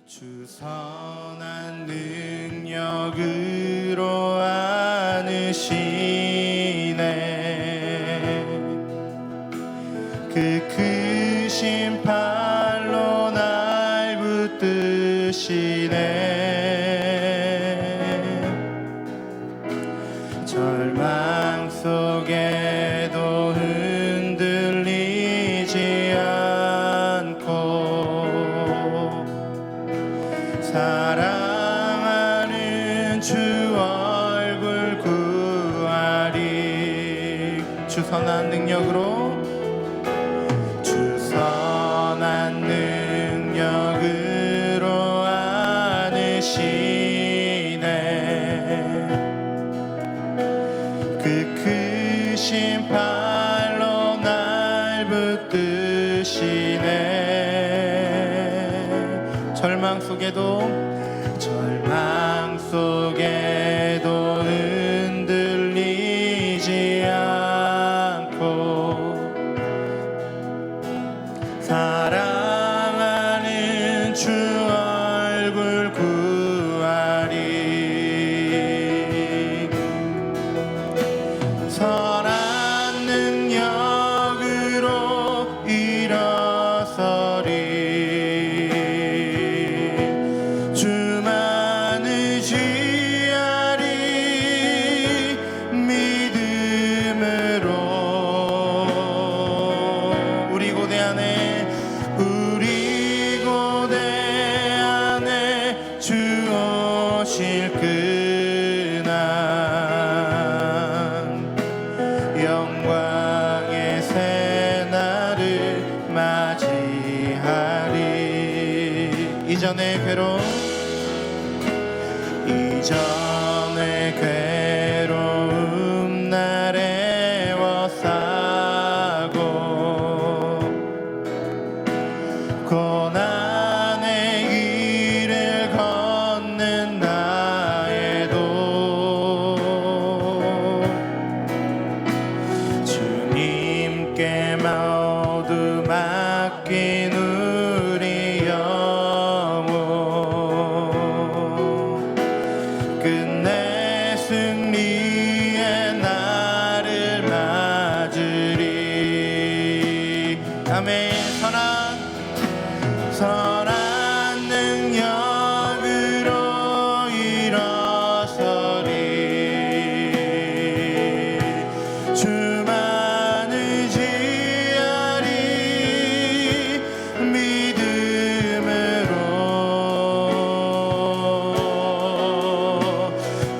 주 선한 능력으로 안으시네. 그 크신 팔로 날 붙드시네. 절망 속에도 흔들리지 않고 사랑하는 주 얼굴 구하리. 주 선한 능력으로, 주 선한 능력으로 안으시네. 그 크신 팔로 날 붙드시네. 절망 속에도 흔들리지 않고 사랑하는 주 얼굴 구하리. 선한 능력으로 일어서리. 영광의 새날을 맞이하리. 이전의 괴로움 날 애워싸고 고난의 길을 걷는 나에도 주님께 모두 맡긴 우리 영혼 끝내 승리의 날을 맞으리. 아멘. 선한 능력으로 일어서리. 주만 의지하리. 믿음으로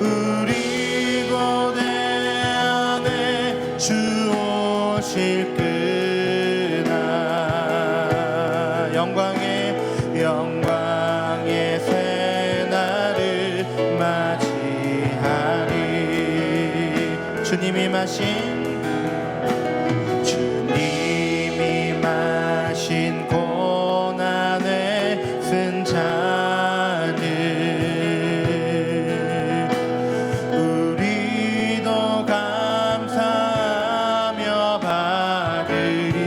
우리 고대 안에 주 오실 그날 영광의 새날을 맞이하리. 주님이 마신 고난의 쓴 잔을 우리도 감사하며 받으리.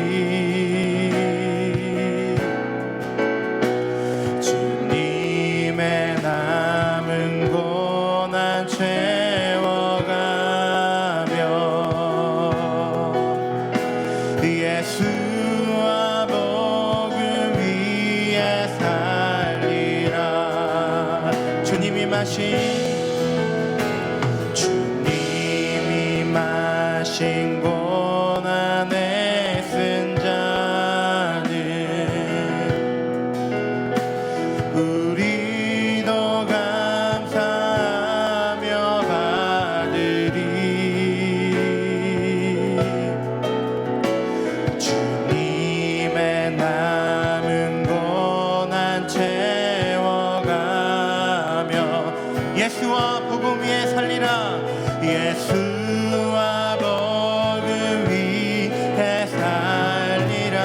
주님의 남은 고난 채워가며 예수와 복음 위에 살리라. 주님이 마신 고난의 쓴 잔을 우리도 감사하며 받으리. 주님의 남은 고난 채워가며 예수와 복음 위에 살리라. 예수와 복음 위에 살리라.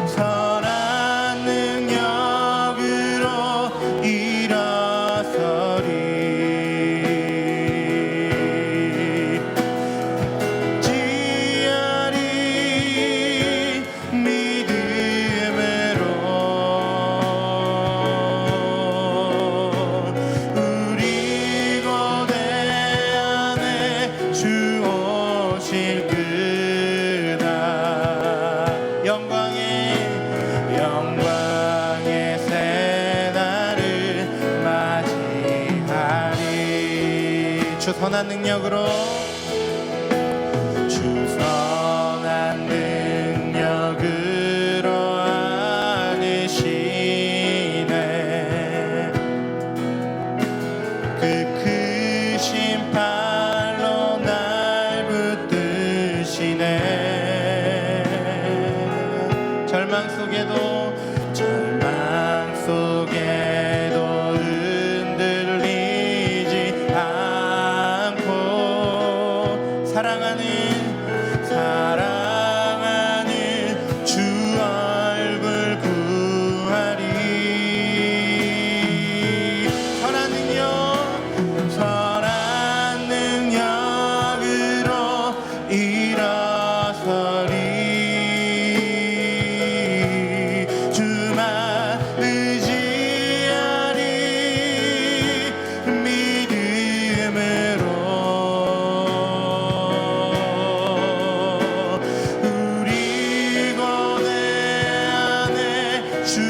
선한 능력으로 일어서리. 지하리. 믿음 영광의 새날을 맞이하리. 주 선한 능력으로 안으시네. 그 크신 팔로 날 붙드시네. 절망 속에도 흔들리지 않고 사랑하는 주 얼굴 구하리. 선한 능력으로 일어서리. 주만 의지하리. 믿음으로 우리 고뇌 안에 주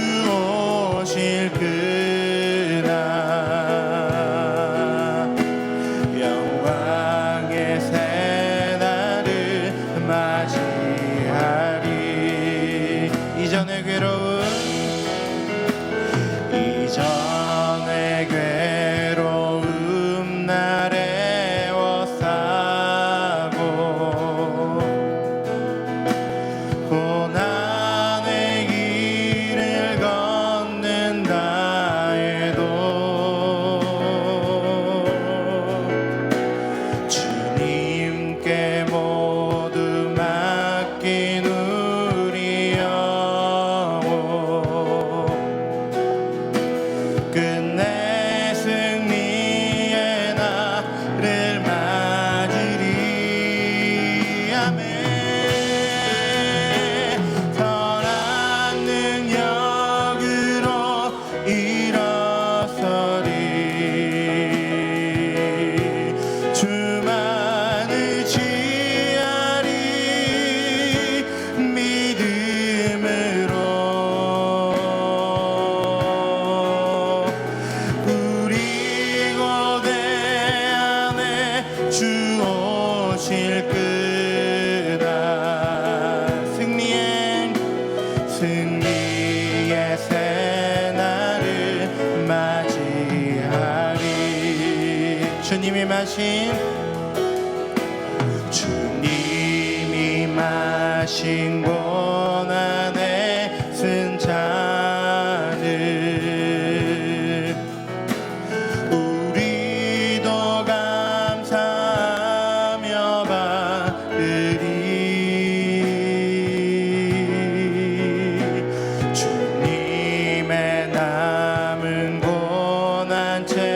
오실 그날 영광의 새날을 맞이하리. 이전의 괴로움 날 애워싸고 고난의 길을 걷는다 해도 주님께 모두 맡긴 우리 영혼 끝내 승리의 날을 맞으리. 아멘. 선한 능력으로 일어서리. 주만 의지하리. 믿음으로 우리 고뇌 안에 주 오실 그날 승리의 새날을 맞이하리. 주님이 마신 고난의 쓴 잔을 우리도 감사하며 받으리. 주님의 남은 고난 채워가며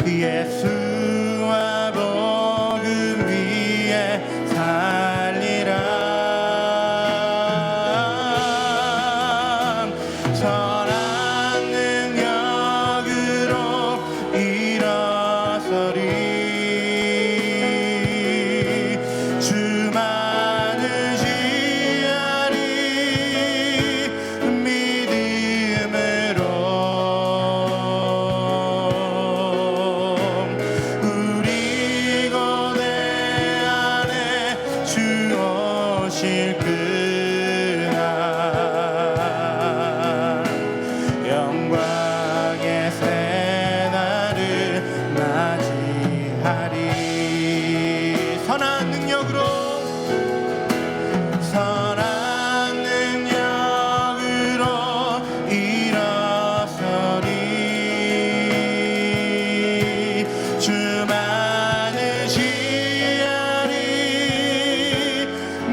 예수와 복음 위에 살리라. 선한 능력으로 일어서리. 주만 의지하리. 믿음으로 우리 고뇌 안에 주 오실 그날 영광의 새날을 맞이하리. 선한 능력으로 일어서리. 주만 의지하리.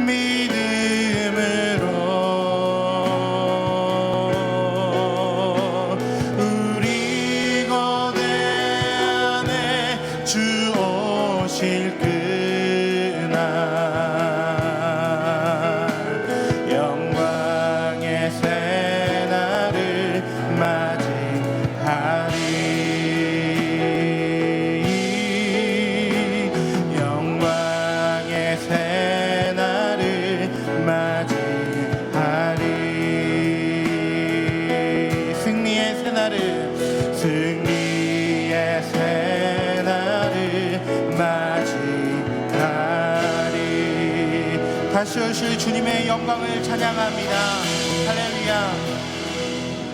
믿음으로 우리 고뇌 안에 주 오실 그날 다시 오실 주님의 영광을 찬양합니다. 할렐루야.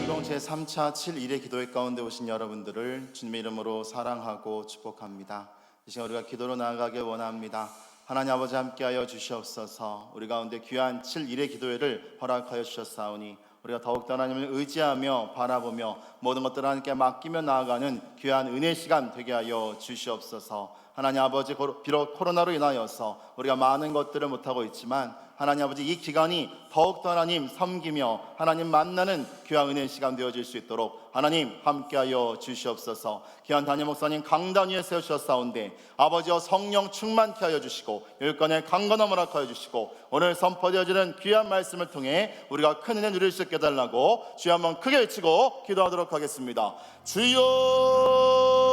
이동 제3차 7일의 기도회 가운데 오신 여러분들을 주님의 이름으로 사랑하고 축복합니다. 이 시간 우리가 기도로 나아가길 원합니다. 하나님 아버지 함께하여 주시옵소서. 우리 가운데 귀한 7일의 기도회를 허락하여 주셨사오니 우리가 더욱더 하나님을 의지하며 바라보며 모든 것들을 하나님께 맡기며 나아가는 귀한 은혜 시간 되게 하여 주시옵소서. 하나님 아버지, 비록 코로나로 인하여서 우리가 많은 것들을 못하고 있지만 하나님 아버지, 이 기간이 더욱더 하나님 섬기며 하나님 만나는 귀한 은혜 시간 되어질 수 있도록 하나님 함께하여 주시옵소서. 귀한 담임 목사님 강단 위에 세우셨사온데 아버지여 성령 충만케 하여 주시고 열간의 강건함을 허락하여 주시고 오늘 선포되어지는 귀한 말씀을 통해 우리가 큰 은혜 누릴 수 있게 해달라고 주여 한번 크게 외치고 기도하도록 하겠습니다. 주여!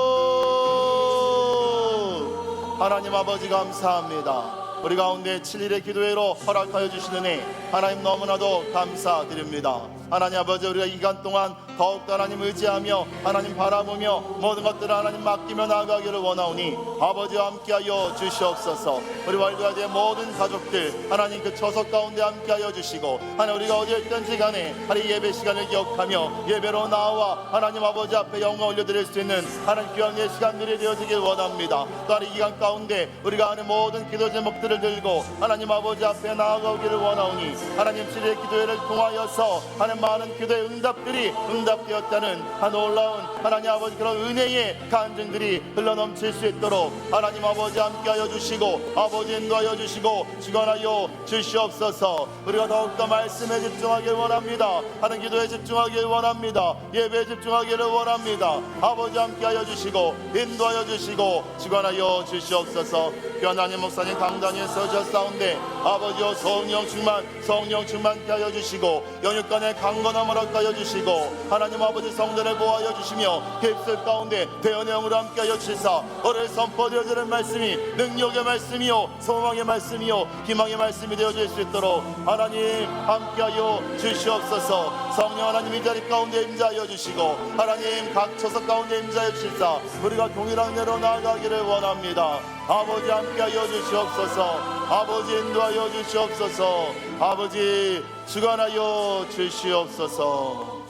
하나님 아버지 감사합니다. 우리 가운데 7일의 기도회로 허락하여 주시는 애 하나님 너무나도 감사드립니다. 하나님 아버지, 우리가 이 기간 동안 더욱더 하나님 의지하며 하나님 바라보며 모든 것들을 하나님 맡기며 나아가기를 원하오니 아버지와 함께하여 주시옵소서. 우리 월드와드의 모든 가족들 하나님 그 처석 가운데 함께하여 주시고 하나님 우리가 어디에 있든지 간에 하나님 예배 시간을 기억하며 예배로 나와 하나님 아버지 앞에 영광 올려드릴 수 있는 하나님 귀한 예 시간들이 되어지길 원합니다. 또한 이 기간 가운데 우리가 하는 모든 기도 제목들을 들고 하나님 아버지 앞에 나아가기를 원하오니 하나님 7일의 기도회를 통하여서 하나님 많은 기도의 응답들이 응답되었다는 한 놀라운 하나님 아버지 그런 은혜의 간증들이 흘러넘칠 수 있도록 하나님 아버지 함께하여 주시고 아버지 인도하여 주시고 주관하여 주시옵소서. 우리가 더욱더 말씀에 집중하길 원합니다. 하는 기도에 집중하길 원합니다. 예배에 집중하기를 원합니다. 아버지 함께하여 주시고 인도하여 주시고 주관하여 주시옵소서. 귀한 담임 목사님 강단위에 서주셨사온데 아버지여 성령 충만케 하여 주시고 영육간의 강건함을 허락하여 주시고 하나님 아버지 성전을 보호하여 주시며 휩쓸 가운데 대언의 영으로 함께하여 주시사 오늘 선포되어지는 말씀이 능력의 말씀이요 소망의 말씀이요 희망의 말씀이 되어질 수 있도록 하나님 함께하여 주시옵소서. 성령 하나님 이 자리 가운데 임재하여 주시고 하나님 각 처석 가운데 임재하여 주시사 우리가 동일한 대로 나아가기를 원합니다. 아버지 함께하여 주시옵소서. 아버지 인도하여 주시옵소서. 아버지 주관하여 주시옵소서.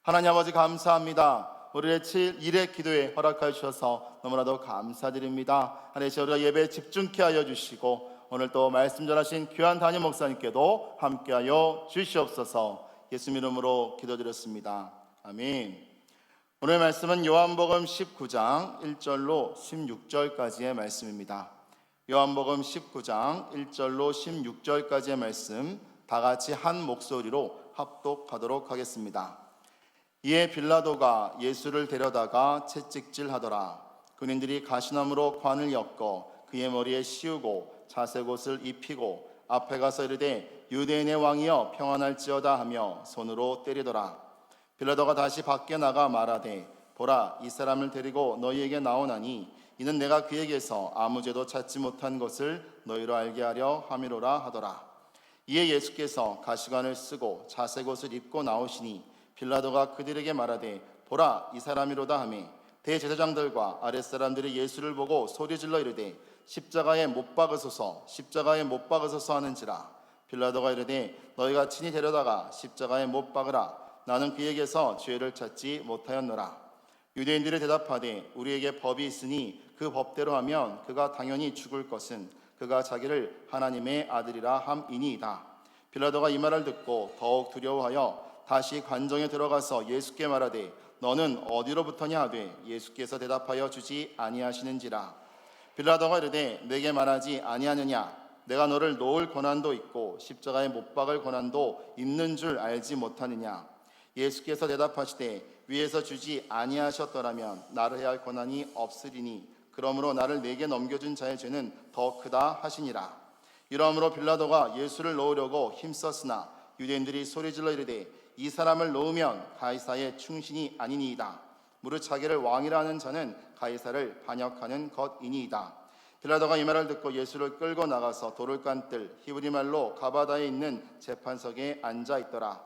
하나님 아버지 감사합니다. 우리의 7일의 기도에 허락하여 주셔서 너무나도 감사드립니다. 하나님 우리가 예배에 집중케 하여 주시고 오늘 또 말씀 전하신 귀한 담임 목사님께도 함께하여 주시옵소서. 예수님 이름으로 기도드렸습니다. 아멘. 오늘 말씀은 요한복음 19장 1절로 16절까지의 말씀입니다. 요한복음 19장 1절로 16절까지의 말씀 다 같이 한 목소리로 합독하도록 하겠습니다. 이에 빌라도가 예수를 데려다가 채찍질하더라. 군인들이 가시나무로 관을 엮어 그의 머리에 씌우고 자색옷을 입히고 앞에 가서 이르되 유대인의 왕이여 평안할지어다 하며 손으로 때리더라. 빌라도가 다시 밖에 나가 말하되 보라 이 사람을 데리고 너희에게 나오나니 이는 내가 그에게서 아무 죄도 찾지 못한 것을 너희로 알게 하려 함이로라 하더라. 이에 예수께서 가시관을 쓰고 자색옷을 입고 나오시니 빌라도가 그들에게 말하되 보라 이 사람이로다 하매 대제사장들과 아랫사람들이 예수를 보고 소리질러 이르되 십자가에 못 박으소서 십자가에 못 박으소서 하는지라. 빌라도가 이르되 너희가 친히 데려다가 십자가에 못 박으라. 나는 그에게서 죄를 찾지 못하였노라. 유대인들이 대답하되 우리에게 법이 있으니 그 법대로 하면 그가 당연히 죽을 것은 그가 자기를 하나님의 아들이라 함이니이다. 빌라도가 이 말을 듣고 더욱 두려워하여 다시 관정에 들어가서 예수께 말하되 너는 어디로부터냐 하되 예수께서 대답하여 주지 아니하시는지라. 빌라도가 이르되 내게 말하지 아니하느냐 내가 너를 놓을 권한도 있고 십자가에 못 박을 권한도 있는 줄 알지 못하느냐. 예수께서 대답하시되 위에서 주지 아니하셨더라면 나를 해야 할 권한이 없으리니 그러므로 나를 내게 넘겨준 자의 죄는 더 크다 하시니라. 이러므로 빌라도가 예수를 놓으려고 힘썼으나 유대인들이 소리질러 이르되 이 사람을 놓으면 가이사의 충신이 아니니이다. 무릇 자기를 왕이라 하는 자는 가이사를 반역하는 것이니이다. 빌라도가 이 말을 듣고 예수를 끌고 나가서 돌을 깐 뜰 히브리 말로 가바다에 있는 재판석에 앉아 있더라.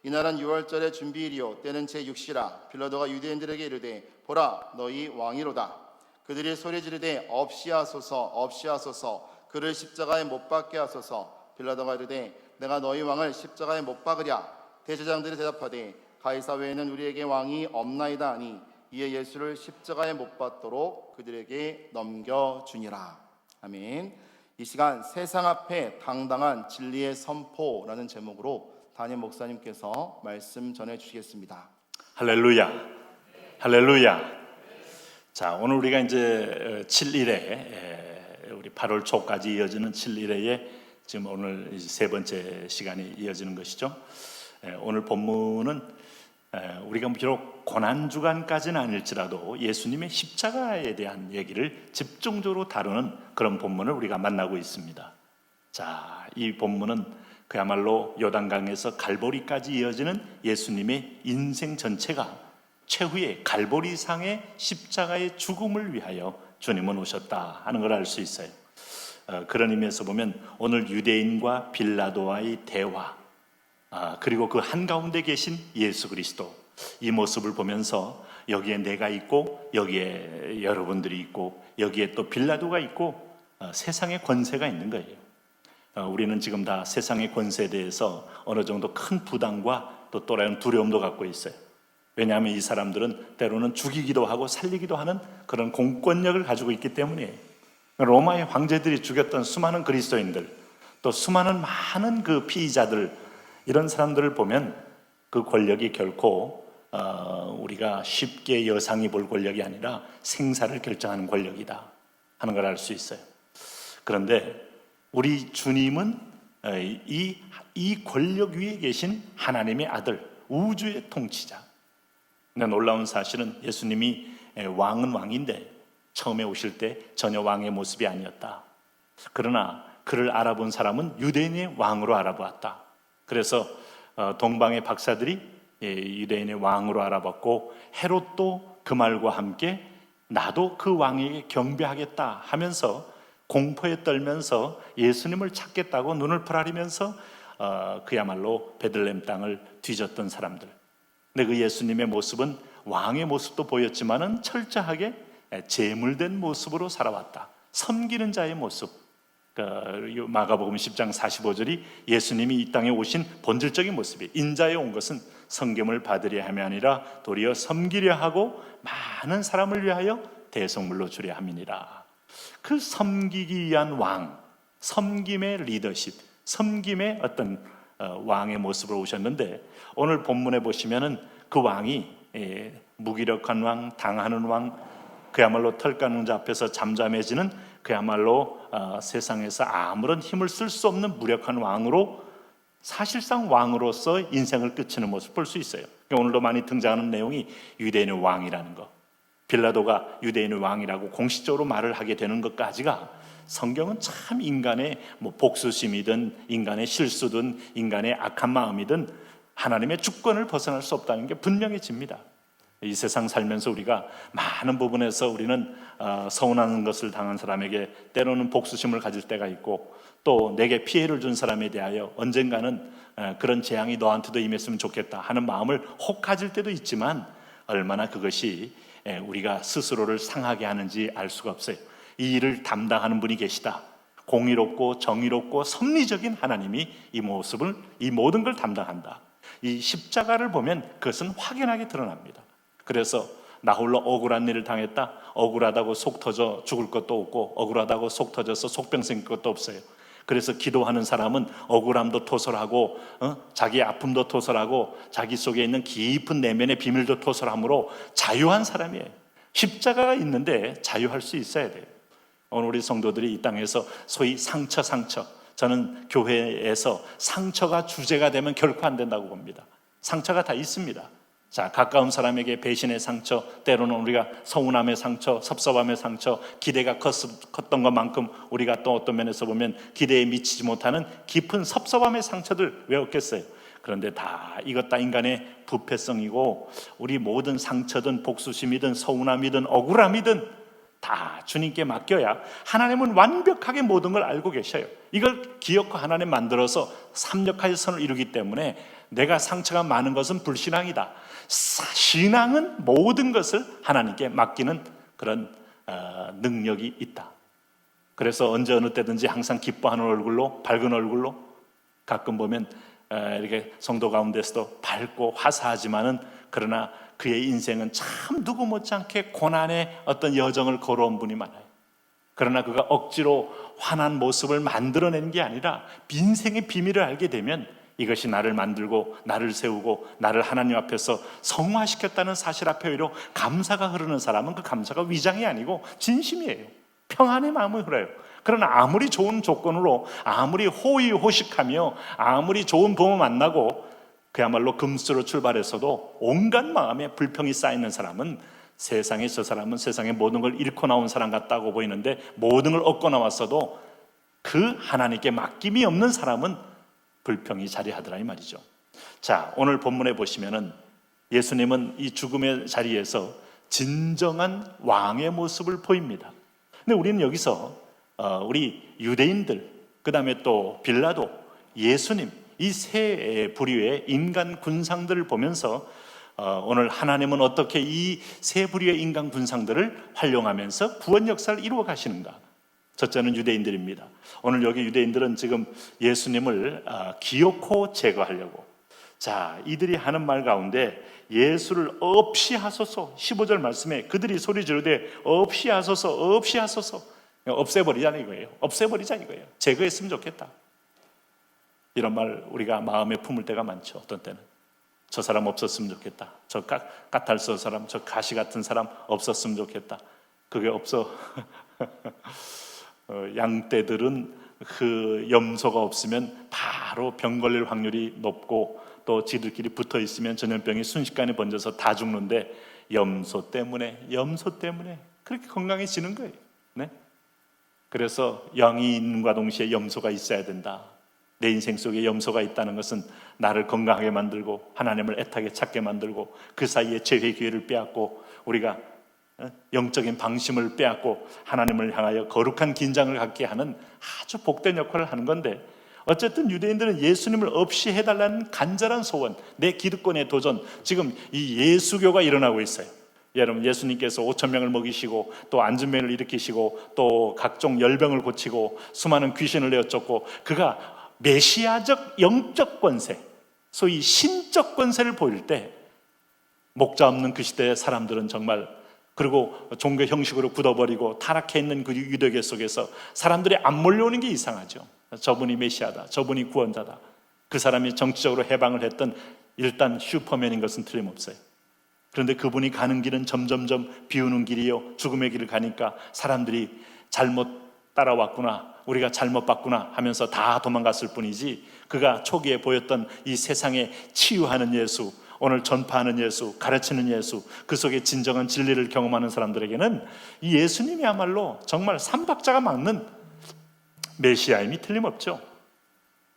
이날은 6월절의 준비일이요 때는 제6시라. 빌라도가 유대인들에게 이르되 보라 너희 왕이로다. 그들이 소리 지르되 없이 하소서 그를 십자가에 못 박게 하소서. 빌라도가 이르되 내가 너희 왕을 십자가에 못 박으랴. 대제장들이 대답하되 가이사 외에는 우리에게 왕이 없나이다 하니 이에 예수를 십자가에 못 박도록 그들에게 넘겨주니라. 아멘. 이 시간 세상 앞에 당당한 진리의 선포라는 제목으로 담임 목사님께서 말씀 전해 주시겠습니다. 할렐루야, 할렐루야. 자, 오늘 우리가 이제 7일에 우리 8월 초까지 이어지는 7일에 지금 오늘 세 번째 시간이 이어지는 것이죠. 오늘 본문은 우리가 비록 고난주간까지는 아닐지라도 예수님의 십자가에 대한 얘기를 집중적으로 다루는 그런 본문을 우리가 만나고 있습니다. 자, 이 본문은 그야말로 요단강에서 갈보리까지 이어지는 예수님의 인생 전체가 최후의 갈보리상의 십자가의 죽음을 위하여 주님은 오셨다 하는 걸 알 수 있어요. 그런 의미에서 보면 오늘 유대인과 빌라도와의 대화, 그리고 그 한가운데 계신 예수 그리스도, 이 모습을 보면서 여기에 내가 있고 여기에 여러분들이 있고 여기에 또 빌라도가 있고 세상의 권세가 있는 거예요. 우리는 지금 다 세상의 권세에 대해서 어느 정도 큰 부담과 또 또래는 두려움도 갖고 있어요. 왜냐하면 이 사람들은 때로는 죽이기도 하고 살리기도 하는 그런 공권력을 가지고 있기 때문이에요. 로마의 황제들이 죽였던 수많은 그리스도인들, 또 수많은 많은 그 피의자들, 이런 사람들을 보면 그 권력이 결코 우리가 쉽게 여상이 볼 권력이 아니라 생사를 결정하는 권력이다 하는 걸 알 수 있어요. 그런데 우리 주님은 이 권력 위에 계신 하나님의 아들, 우주의 통치자. 근데 놀라운 사실은 예수님이 왕은 왕인데 처음에 오실 때 전혀 왕의 모습이 아니었다. 그러나 그를 알아본 사람은 유대인의 왕으로 알아보았다. 그래서 동방의 박사들이 유대인의 왕으로 알아봤고 헤롯도 그 말과 함께 나도 그 왕에게 경배하겠다 하면서 공포에 떨면서 예수님을 찾겠다고 눈을 부라리면서 그야말로 베들레헴 땅을 뒤졌던 사람들. 근데 그 예수님의 모습은 왕의 모습도 보였지만은 철저하게 제물된 모습으로 살아왔다. 섬기는 자의 모습. 마가복음 10장 45절이 예수님이 이 땅에 오신 본질적인 모습이, 인자에 온 것은 성경을 받으려 함이 아니라 도리어 섬기려 하고 많은 사람을 위하여 대속물로 주려 함이니라. 그 섬기기 위한 왕, 섬김의 리더십, 섬김의 어떤 왕의 모습으로 오셨는데, 오늘 본문에 보시면은 그 왕이 무기력한 왕, 당하는 왕, 그야말로 털까는 자 앞에서 잠잠해지는 그야말로 세상에서 아무런 힘을 쓸 수 없는 무력한 왕으로, 사실상 왕으로서 인생을 끝이는 모습을 볼 수 있어요. 오늘도 많이 등장하는 내용이 유대인의 왕이라는 것, 빌라도가 유대인의 왕이라고 공식적으로 말을 하게 되는 것까지가 성경은 참 인간의 복수심이든 인간의 실수든 인간의 악한 마음이든 하나님의 주권을 벗어날 수 없다는 게 분명해집니다. 이 세상 살면서 우리가 많은 부분에서 우리는 서운한 것을 당한 사람에게 때로는 복수심을 가질 때가 있고, 또 내게 피해를 준 사람에 대하여 언젠가는 그런 재앙이 너한테도 임했으면 좋겠다 하는 마음을 혹 가질 때도 있지만, 얼마나 그것이 우리가 스스로를 상하게 하는지 알 수가 없어요. 이 일을 담당하는 분이 계시다. 공의롭고 정의롭고 섭리적인 하나님이 이 모든 걸 담당한다. 이 십자가를 보면 그것은 확연하게 드러납니다. 그래서 나 홀로 억울한 일을 당했다, 억울하다고 속 터져 죽을 것도 없고 억울하다고 속 터져서 속병 생길 것도 없어요. 그래서 기도하는 사람은 억울함도 토설하고 자기의 아픔도 토설하고 자기 속에 있는 깊은 내면의 비밀도 토설함으로 자유한 사람이에요. 십자가가 있는데 자유할 수 있어야 돼요. 오늘 우리 성도들이 이 땅에서 소위 상처, 저는 교회에서 상처가 주제가 되면 결코 안 된다고 봅니다. 상처가 다 있습니다. 자, 가까운 사람에게 배신의 상처, 때로는 우리가 서운함의 상처, 섭섭함의 상처, 기대가 컸던 것만큼 우리가 또 어떤 면에서 보면 기대에 미치지 못하는 깊은 섭섭함의 상처들 왜 없겠어요? 그런데 이것 다 인간의 부패성이고, 우리 모든 상처든 복수심이든 서운함이든 억울함이든 다 주님께 맡겨야 하나님은 완벽하게 모든 걸 알고 계셔요. 이걸 기억과 하나님 만들어서 삼력하여 선을 이루기 때문에 내가 상처가 많은 것은 불신앙이다. 신앙은 모든 것을 하나님께 맡기는 그런 능력이 있다. 그래서 언제 어느 때든지 항상 기뻐하는 얼굴로, 밝은 얼굴로, 가끔 보면 이렇게 성도 가운데서도 밝고 화사하지만은 그러나 그의 인생은 참 누구 못지않게 고난의 어떤 여정을 걸어온 분이 많아요. 그러나 그가 억지로 환한 모습을 만들어낸 게 아니라 인생의 비밀을 알게 되면 이것이 나를 만들고 나를 세우고 나를 하나님 앞에서 성화시켰다는 사실 앞에 오히려 감사가 흐르는 사람은 그 감사가 위장이 아니고 진심이에요. 평안의 마음이 흘러요. 그러나 아무리 좋은 조건으로, 아무리 호의호식하며, 아무리 좋은 부모 만나고 그야말로 금수로 출발했어도 온갖 마음에 불평이 쌓이는 사람은 세상에, 저 사람은 세상의 모든 걸 잃고 나온 사람 같다고 보이는데 모든 걸 얻고 나왔어도 그 하나님께 맡김이 없는 사람은 불평이 자리하더라 이 말이죠. 자, 오늘 본문에 보시면은 예수님은 이 죽음의 자리에서 진정한 왕의 모습을 보입니다. 근데 우리는 여기서 우리 유대인들, 그 다음에 또 빌라도, 예수님, 이 세 부류의 인간 군상들을 보면서 오늘 하나님은 어떻게 이 세 부류의 인간 군상들을 활용하면서 구원 역사를 이루어 가시는가? 첫째는 유대인들입니다. 오늘 여기 유대인들은 지금 예수님을 기어코 제거하려고, 자, 이들이 하는 말 가운데 예수를 없이 하소서, 15절 말씀에 그들이 소리 지르되 없이 하소서, 없이 하소서, 없애버리자 이거예요. 없애버리자 이거예요. 제거했으면 좋겠다. 이런 말 우리가 마음에 품을 때가 많죠. 어떤 때는 저 사람 없었으면 좋겠다. 저 까탈스러 사람, 저 가시 같은 사람 없었으면 좋겠다. 그게 없어. 양떼들은 그 염소가 없으면 바로 병 걸릴 확률이 높고 또 지들끼리 붙어 있으면 전염병이 순식간에 번져서 다 죽는데 염소 때문에 그렇게 건강해지는 거예요. 네? 그래서 영이 있는과 동시에 염소가 있어야 된다. 내 인생 속에 염소가 있다는 것은 나를 건강하게 만들고 하나님을 애타게 찾게 만들고 그 사이에 재회 기회를 빼앗고 우리가 영적인 방심을 빼앗고 하나님을 향하여 거룩한 긴장을 갖게 하는 아주 복된 역할을 하는 건데, 어쨌든 유대인들은 예수님을 없이 해달라는 간절한 소원, 내 기득권의 도전, 지금 이 예수교가 일어나고 있어요. 여러분, 예수님께서 5,000명을 먹이시고 또 안진병을 일으키시고 또 각종 열병을 고치고 수많은 귀신을 내어쫓고 그가 메시아적 영적 권세, 소위 신적 권세를 보일 때 목자 없는 그 시대의 사람들은 정말, 그리고 종교 형식으로 굳어버리고 타락해 있는 그 유대교 속에서 사람들이 안 몰려오는 게 이상하죠. 저분이 메시아다, 저분이 구원자다. 그 사람이 정치적으로 해방을 했던 일단 슈퍼맨인 것은 틀림없어요. 그런데 그분이 가는 길은 점점점 비우는 길이요 죽음의 길을 가니까 사람들이 잘못 따라왔구나, 우리가 잘못 봤구나 하면서 다 도망갔을 뿐이지, 그가 초기에 보였던 이 세상에 치유하는 예수, 오늘 전파하는 예수, 가르치는 예수, 그 속에 진정한 진리를 경험하는 사람들에게는 이 예수님이야말로 정말 삼박자가 맞는 메시아임이 틀림없죠.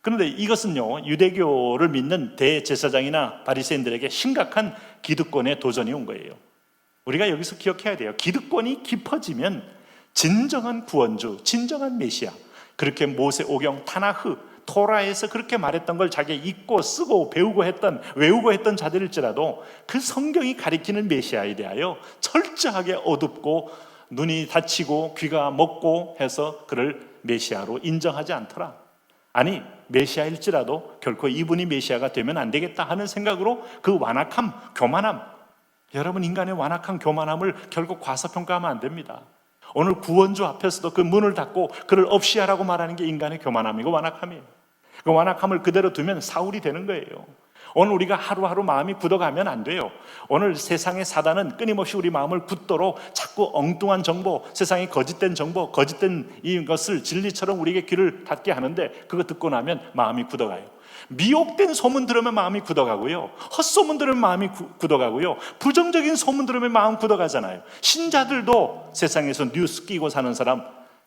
그런데 이것은요, 유대교를 믿는 대제사장이나 바리새인들에게 심각한 기득권의 도전이 온 거예요. 우리가 여기서 기억해야 돼요. 기득권이 깊어지면 진정한 구원주, 진정한 메시아, 그렇게 모세 오경 타나흐 토라에서 그렇게 말했던 걸 자기 읽고 쓰고 배우고 했던, 외우고 했던 자들일지라도 그 성경이 가리키는 메시아에 대하여 철저하게 어둡고 눈이 닫히고 귀가 먹고 해서 그를 메시아로 인정하지 않더라. 아니, 메시아일지라도 결코 이분이 메시아가 되면 안 되겠다 하는 생각으로 그 완악함, 교만함, 여러분, 인간의 완악한 교만함을 결국 과소평가하면 안 됩니다. 오늘 구원주 앞에서도 그 문을 닫고 그를 없이 하라고 말하는 게 인간의 교만함이고 완악함이에요. 그 완악함을 그대로 두면 사울이 되는 거예요. 오늘 우리가 하루하루 마음이 굳어가면 안 돼요. 오늘 세상의 사단은 끊임없이 우리 마음을 굳도록 자꾸 엉뚱한 정보, 세상의 거짓된 정보, 거짓된 이것을 진리처럼 우리에게 귀를 닫게 하는데, 그거 듣고 나면 마음이 굳어가요. 미혹된 소문 들으면 마음이 굳어가고요, 헛소문 들으면 마음이 굳어가고요, 부정적인 소문 들으면 마음 굳어가잖아요. 신자들도 세상에서 뉴스 끼고 사는 사람,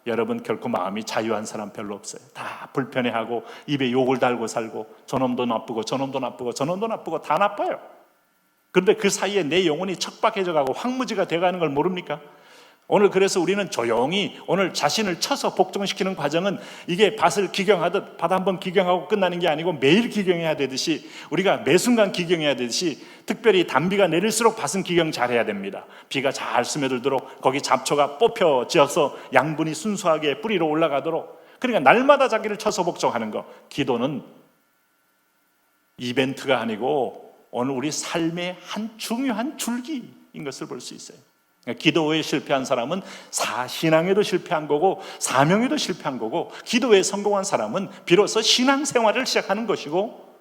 여러분, 결코 마음이 자유한 사람 별로 없어요. 다 불편해하고 입에 욕을 달고 살고, 저놈도 나쁘고 저놈도 나쁘고 저놈도 나쁘고 다 나빠요. 그런데 그 사이에 내 영혼이 척박해져 가고 황무지가 돼가는 걸 모릅니까? 오늘 그래서 우리는 조용히 오늘 자신을 쳐서 복종시키는 과정은 이게 밭을 기경하듯 밭 한번 기경하고 끝나는 게 아니고 매일 기경해야 되듯이, 우리가 매 순간 기경해야 되듯이, 특별히 단비가 내릴수록 밭은 기경 잘해야 됩니다. 비가 잘 스며들도록, 거기 잡초가 뽑혀져서 양분이 순수하게 뿌리로 올라가도록. 그러니까 날마다 자기를 쳐서 복종하는 거. 기도는 이벤트가 아니고 오늘 우리 삶의 한 중요한 줄기인 것을 볼 수 있어요. 기도에 실패한 사람은 신앙에도 실패한 거고 사명에도 실패한 거고, 기도에 성공한 사람은 비로소 신앙생활을 시작하는 것이고,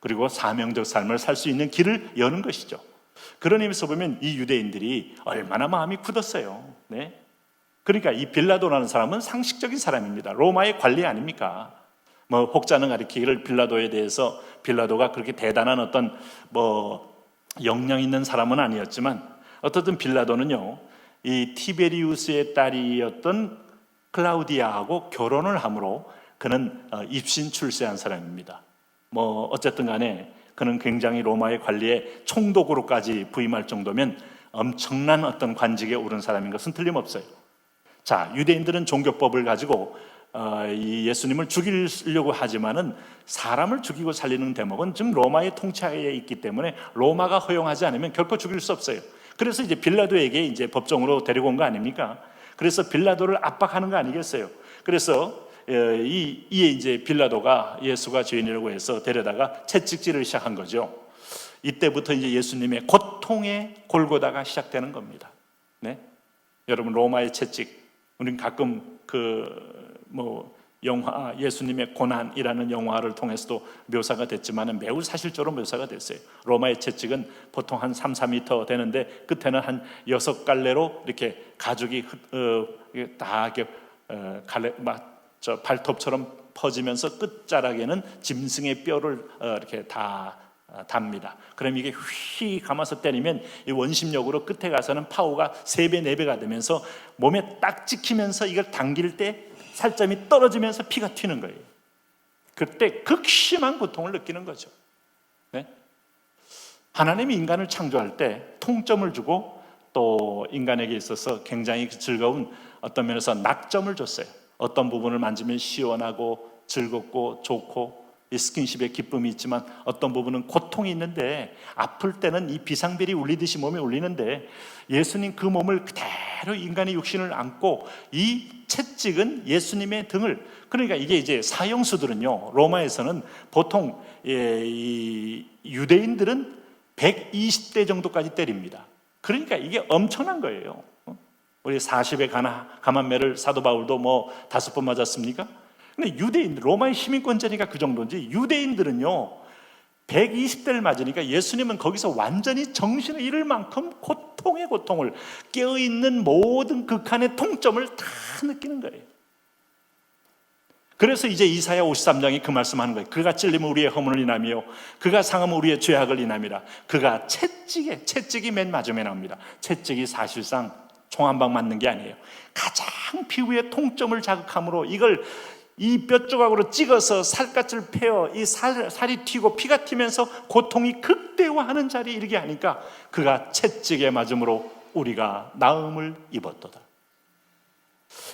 그리고 사명적 삶을 살 수 있는 길을 여는 것이죠. 그런 의미에서 보면 이 유대인들이 얼마나 마음이 굳었어요. 네? 그러니까 이 빌라도라는 사람은 상식적인 사람입니다. 로마의 관리 아닙니까? 혹자는 가리키기를 빌라도에 대해서, 빌라도가 그렇게 대단한 어떤 역량 있는 사람은 아니었지만, 어떻든 빌라도는요, 이 티베리우스의 딸이었던 클라우디아하고 결혼을 함으로 그는 입신 출세한 사람입니다. 어쨌든 간에 그는 굉장히 로마의 관리에 총독으로까지 부임할 정도면 엄청난 어떤 관직에 오른 사람인 것은 틀림없어요. 자, 유대인들은 종교법을 가지고 이 예수님을 죽이려고 하지만은, 사람을 죽이고 살리는 대목은 지금 로마의 통치하에 있기 때문에 로마가 허용하지 않으면 결코 죽일 수 없어요. 그래서 이제 빌라도에게 이제 법정으로 데리고 온 거 아닙니까? 그래서 빌라도를 압박하는 거 아니겠어요? 그래서 이에 이제 빌라도가 예수가 죄인이라고 해서 데려다가 채찍질을 시작한 거죠. 이때부터 이제 예수님의 고통의 골고다가 시작되는 겁니다. 네? 여러분, 로마의 채찍, 우리는 가끔 영화 예수님의 고난이라는 영화를 통해서도 묘사가 됐지만 매우 사실적으로 묘사가 됐어요. 로마의 채찍은 보통 한 3, 4m 되는데 끝에는 한 6갈래로 이렇게 가죽이 다 이렇게 발톱처럼 퍼지면서 끝자락에는 짐승의 뼈를 이렇게 다 답니다. 그럼 이게 휘 감아서 때리면 이 원심력으로 끝에 가서는 파워가 3배, 4배가 되면서 몸에 딱 찍히면서 이걸 당길 때 살점이 떨어지면서 피가 튀는 거예요. 그때 극심한 고통을 느끼는 거죠. 네? 하나님이 인간을 창조할 때 통점을 주고 또 인간에게 있어서 굉장히 즐거운, 어떤 면에서 낙점을 줬어요. 어떤 부분을 만지면 시원하고 즐겁고 좋고 이 스킨십의 기쁨이 있지만, 어떤 부분은 고통이 있는데, 아플 때는 이 비상벨이 울리듯이 몸에 울리는데, 예수님 그 몸을 그대로 인간의 육신을 안고, 이 채찍은 예수님의 등을, 그러니까 이게 이제 사형수들은요, 로마에서는 보통 이 유대인들은 120대 정도까지 때립니다. 그러니까 이게 엄청난 거예요. 우리 40의 가만매를 사도 바울도 5번 맞았습니까? 근데 로마의 시민권자니까 그 정도인지, 유대인들은요 120대를 맞으니까 예수님은 거기서 완전히 정신을 잃을 만큼 고통의 고통을, 깨어있는 모든 극한의 통점을 다 느끼는 거예요. 그래서 이제 이사야 53장이 그 말씀하는 거예요. 그가 찔리면 우리의 허물을 인하며 그가 상하면 우리의 죄악을 인함이라. 그가 채찍이 맨 마지막에 나옵니다. 채찍이 사실상 총 한 방 맞는 게 아니에요. 가장 피부의 통점을 자극함으로 이걸 이 뼈 조각으로 찍어서 살갗을 패어 이 살이 튀고 피가 튀면서 고통이 극대화하는 자리에 이르게 하니까 그가 채찍에 맞음으로 우리가 나음을 입었도다.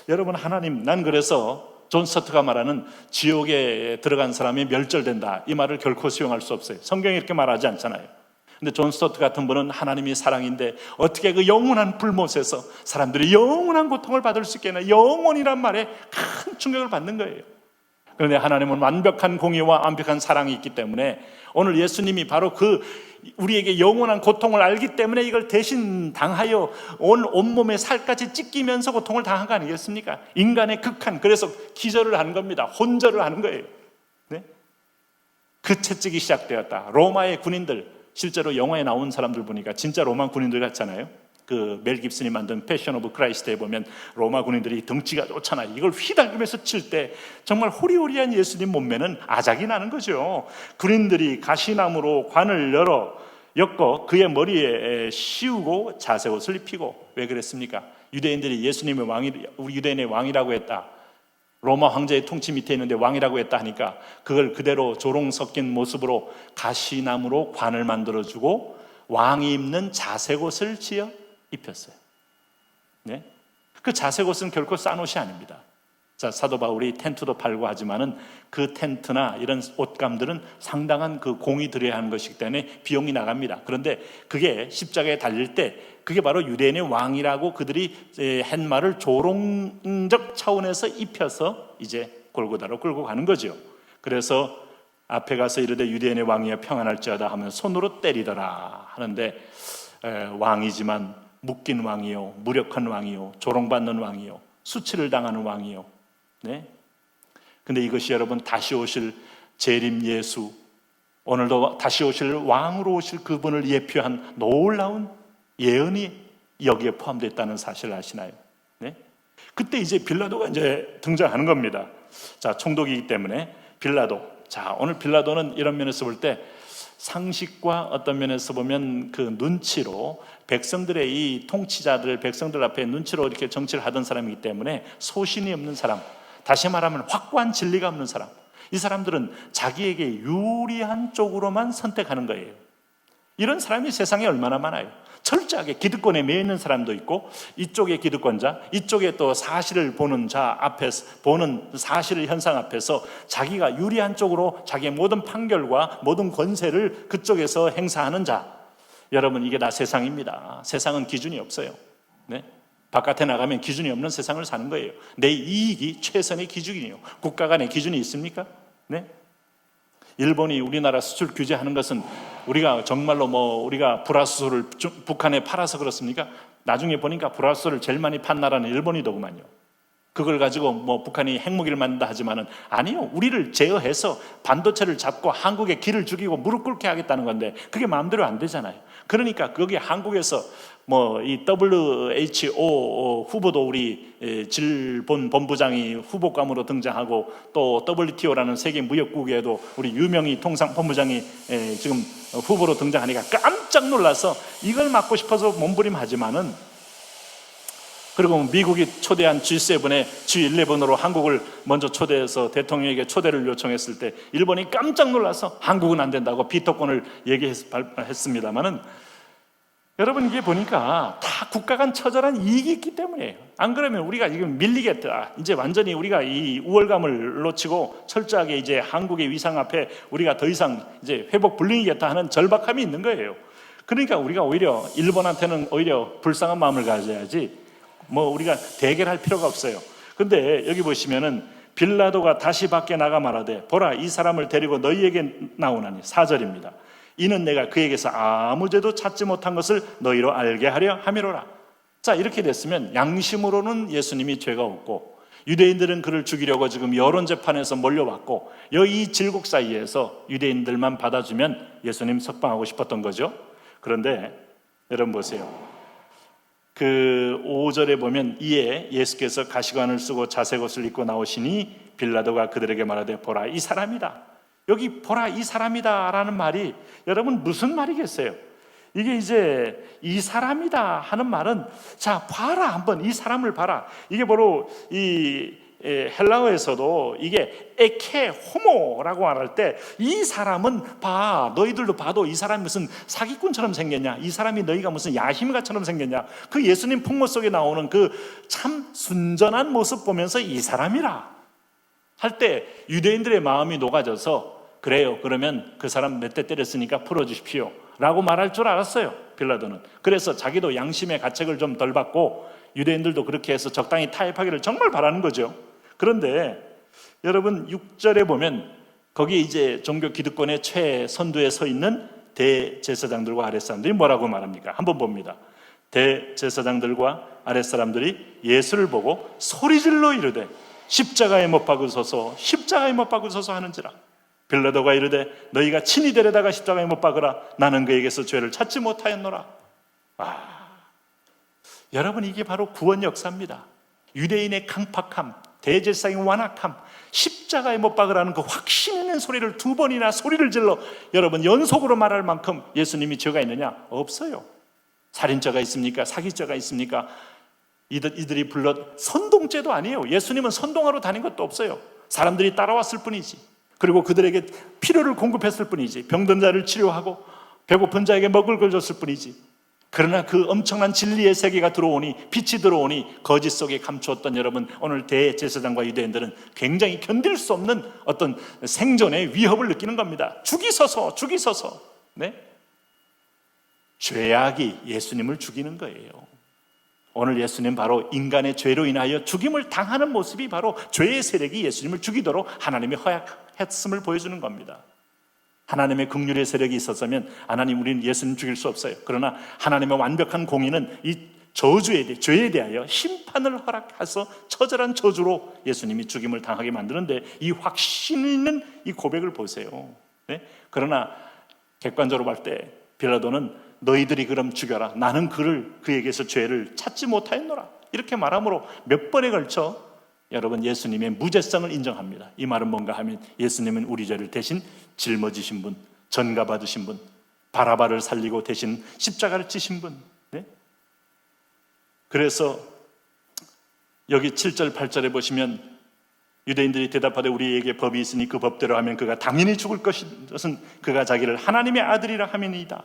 여러분, 하나님, 난 그래서 존 스토트가 말하는 지옥에 들어간 사람이 멸절된다, 이 말을 결코 수용할 수 없어요. 성경이 이렇게 말하지 않잖아요. 근데 존 스토트 같은 분은 하나님이 사랑인데 어떻게 그 영원한 불못에서 사람들이 영원한 고통을 받을 수 있겠나, 영원이란 말에 큰 충격을 받는 거예요. 그런데 하나님은 완벽한 공의와 완벽한 사랑이 있기 때문에 오늘 예수님이 바로 우리에게 영원한 고통을 알기 때문에 이걸 대신 당하여 온몸에 살까지 찢기면서 고통을 당한 거 아니겠습니까? 인간의 극한, 그래서 기절을 하는 겁니다. 혼절을 하는 거예요. 네? 그 채찍이 시작되었다. 로마의 군인들, 실제로 영화에 나온 사람들 보니까 진짜 로마 군인들 같잖아요. 그 멜 깁슨이 만든 패션 오브 크라이스트에 보면 로마 군인들이 덩치가 좋잖아요. 이걸 휘날리면서 칠 때 정말 호리호리한 예수님 몸매는 아작이 나는 거죠. 군인들이 가시나무로 관을 엮어 그의 머리에 씌우고 자색옷을 입히고. 왜 그랬습니까? 유대인들이 예수님의 우리 유대인의 왕이라고 했다, 로마 황제의 통치 밑에 있는데 왕이라고 했다 하니까 그걸 그대로 조롱 섞인 모습으로 가시나무로 관을 만들어주고 왕이 입는 자색옷을 지어 입혔어요. 네? 그 자색 옷은 결코 싼 옷이 아닙니다. 자, 사도 바울이 텐트도 팔고 하지만은 그 텐트나 이런 옷감들은 상당한 그 공이 들여야 하는 것이기 때문에 비용이 나갑니다. 그런데 그게 십자가에 달릴 때 그게 바로 유대인의 왕이라고 그들이 한 말을 조롱적 차원에서 입혀서 이제 골고다로 끌고 가는 거죠. 그래서 앞에 가서 이르되 유대인의 왕이여 평안할지어다 하면 손으로 때리더라 하는데, 왕이지만 묶인 왕이요, 무력한 왕이요, 조롱받는 왕이요, 수치를 당하는 왕이요. 네. 근데 이것이 여러분 다시 오실 재림 예수, 오늘도 다시 오실 왕으로 오실 그분을 예표한 놀라운 예언이 여기에 포함되어 있다는 사실을 아시나요? 네. 그때 이제 빌라도가 이제 등장하는 겁니다. 자, 총독이기 때문에 빌라도. 자, 오늘 빌라도는 이런 면에서 볼 때 상식과 어떤 면에서 보면 그 눈치로 백성들의 이 통치자들, 백성들 앞에 눈치로 이렇게 정치를 하던 사람이기 때문에 소신이 없는 사람, 다시 말하면 확고한 진리가 없는 사람, 이 사람들은 자기에게 유리한 쪽으로만 선택하는 거예요. 이런 사람이 세상에 얼마나 많아요. 철저하게 기득권에 매여 있는 사람도 있고, 이쪽의 기득권자, 이쪽에 또 사실을 보는 자 앞에서, 보는 사실의 현상 앞에서 자기가 유리한 쪽으로 자기의 모든 판결과 모든 권세를 그쪽에서 행사하는 자. 여러분, 이게 다 세상입니다. 세상은 기준이 없어요. 네? 바깥에 나가면 기준이 없는 세상을 사는 거예요. 내 이익이 최선의 기준이에요. 국가 간의 기준이 있습니까? 네? 일본이 우리나라 수출 규제하는 것은 우리가 정말로 우리가 불화수소를 북한에 팔아서 그렇습니까? 나중에 보니까 불화수소를 제일 많이 판 나라는 일본이더구만요. 그걸 가지고 북한이 핵무기를 만든다 하지만은 아니요, 우리를 제어해서 반도체를 잡고 한국에 길을 죽이고 무릎 꿇게 하겠다는 건데 그게 마음대로 안 되잖아요. 그러니까 거기 한국에서 이 WHO 후보도 우리 질본 본부장이 후보감으로 등장하고, 또 WTO라는 세계 무역국에도 우리 유명희 통상 본부장이 지금 후보로 등장하니까 깜짝 놀라서 이걸 막고 싶어서 몸부림하지만은, 그리고 미국이 초대한 G7에 G11으로 한국을 먼저 초대해서 대통령에게 초대를 요청했을 때 일본이 깜짝 놀라서 한국은 안 된다고 비토권을 얘기했습니다만은, 여러분 이게 보니까 다 국가 간 처절한 이익이 있기 때문이에요. 안 그러면 우리가 지금 밀리겠다, 이제 완전히 우리가 이 우월감을 놓치고 철저하게 이제 한국의 위상 앞에 우리가 더 이상 이제 회복 불능이겠다 하는 절박함이 있는 거예요. 그러니까 우리가 오히려 일본한테는 오히려 불쌍한 마음을 가져야지 우리가 대결할 필요가 없어요. 근데 여기 보시면은 빌라도가 다시 밖에 나가 말하되 보라, 이 사람을 데리고 너희에게 나오나니, 4절입니다. 이는 내가 그에게서 아무 죄도 찾지 못한 것을 너희로 알게 하려 함이로라. 자, 이렇게 됐으면 양심으로는 예수님이 죄가 없고, 유대인들은 그를 죽이려고 지금 여론재판에서 몰려왔고, 이 질곡 사이에서 유대인들만 받아주면 예수님 석방하고 싶었던 거죠. 그런데 여러분 보세요. 그 5절에 보면 이에 예수께서 가시관을 쓰고 자색옷을 입고 나오시니 빌라도가 그들에게 말하되 보라, 이 사람이다. 여기 보라, 이 사람이다 라는 말이 여러분 무슨 말이겠어요? 이게 이제 이 사람이다 하는 말은, 자 봐라, 한번 이 사람을 봐라. 이게 바로 이 헬라어에서도 이게 에케 호모라고 말할 때, 이 사람은 봐, 너희들도 봐도 이 사람이 무슨 사기꾼처럼 생겼냐, 이 사람이 너희가 무슨 야심가처럼 생겼냐, 그 예수님 풍모 속에 나오는 그 참 순전한 모습 보면서 이 사람이라 할 때 유대인들의 마음이 녹아져서, 그래요, 그러면 그 사람 몇 대 때렸으니까 풀어주십시오 라고 말할 줄 알았어요, 빌라도는. 그래서 자기도 양심의 가책을 좀 덜 받고 유대인들도 그렇게 해서 적당히 타협하기를 정말 바라는 거죠. 그런데 여러분 6절에 보면 거기에 이제 종교 기득권의 최선두에 서 있는 대제사장들과 아랫사람들이 뭐라고 말합니까? 한번 봅니다. 대제사장들과 아랫사람들이 예수를 보고 소리질러 이르되 십자가에 못 박으소서, 십자가에 못 박으소서 하는지라. 빌라도가 이르되 너희가 친히 데려다가 십자가에 못 박으라. 나는 그에게서 죄를 찾지 못하였노라. 여러분, 이게 바로 구원 역사입니다. 유대인의 강팍함, 대제사장의 완악함, 십자가에 못 박으라는 그 확신 있는 소리를 2번이나 소리를 질러 여러분 연속으로 말할 만큼 예수님이 죄가 있느냐? 없어요. 살인죄가 있습니까? 사기죄가 있습니까? 이들이 불러 선동죄도 아니에요. 예수님은 선동하러 다닌 것도 없어요. 사람들이 따라왔을 뿐이지. 그리고 그들에게 필요를 공급했을 뿐이지. 병든 자를 치료하고 배고픈 자에게 먹을 걸 줬을 뿐이지. 그러나 그 엄청난 진리의 세계가 들어오니, 빛이 들어오니 거짓 속에 감추었던 여러분, 오늘 대제사장과 유대인들은 굉장히 견딜 수 없는 어떤 생존의 위협을 느끼는 겁니다. 죽이소서, 죽이소서. 네? 죄악이 예수님을 죽이는 거예요. 오늘 예수님 바로 인간의 죄로 인하여 죽임을 당하는 모습이 바로 죄의 세력이 예수님을 죽이도록 하나님이 허락했음을 보여주는 겁니다. 하나님의 긍휼의 세력이 있었다면 하나님, 우리는 예수님 죽일 수 없어요. 그러나 하나님의 완벽한 공의는 이 죄에 대하여 심판을 허락해서 처절한 저주로 예수님이 죽임을 당하게 만드는데, 이 확신 있는 이 고백을 보세요. 네? 그러나 객관적으로 볼 때 빌라도는 너희들이 그럼 죽여라, 나는 그에게서 죄를 찾지 못하였노라, 이렇게 말함으로 몇 번에 걸쳐 여러분 예수님의 무죄성을 인정합니다. 이 말은 뭔가 하면 예수님은 우리 죄를 대신 짊어지신 분, 전가받으신 분, 바라바를 살리고 대신 십자가를 지신 분. 네? 그래서 여기 7절 8절에 보시면 유대인들이 대답하되 우리에게 법이 있으니 그 법대로 하면 그가 당연히 죽을 것은 그가 자기를 하나님의 아들이라 함이니이다.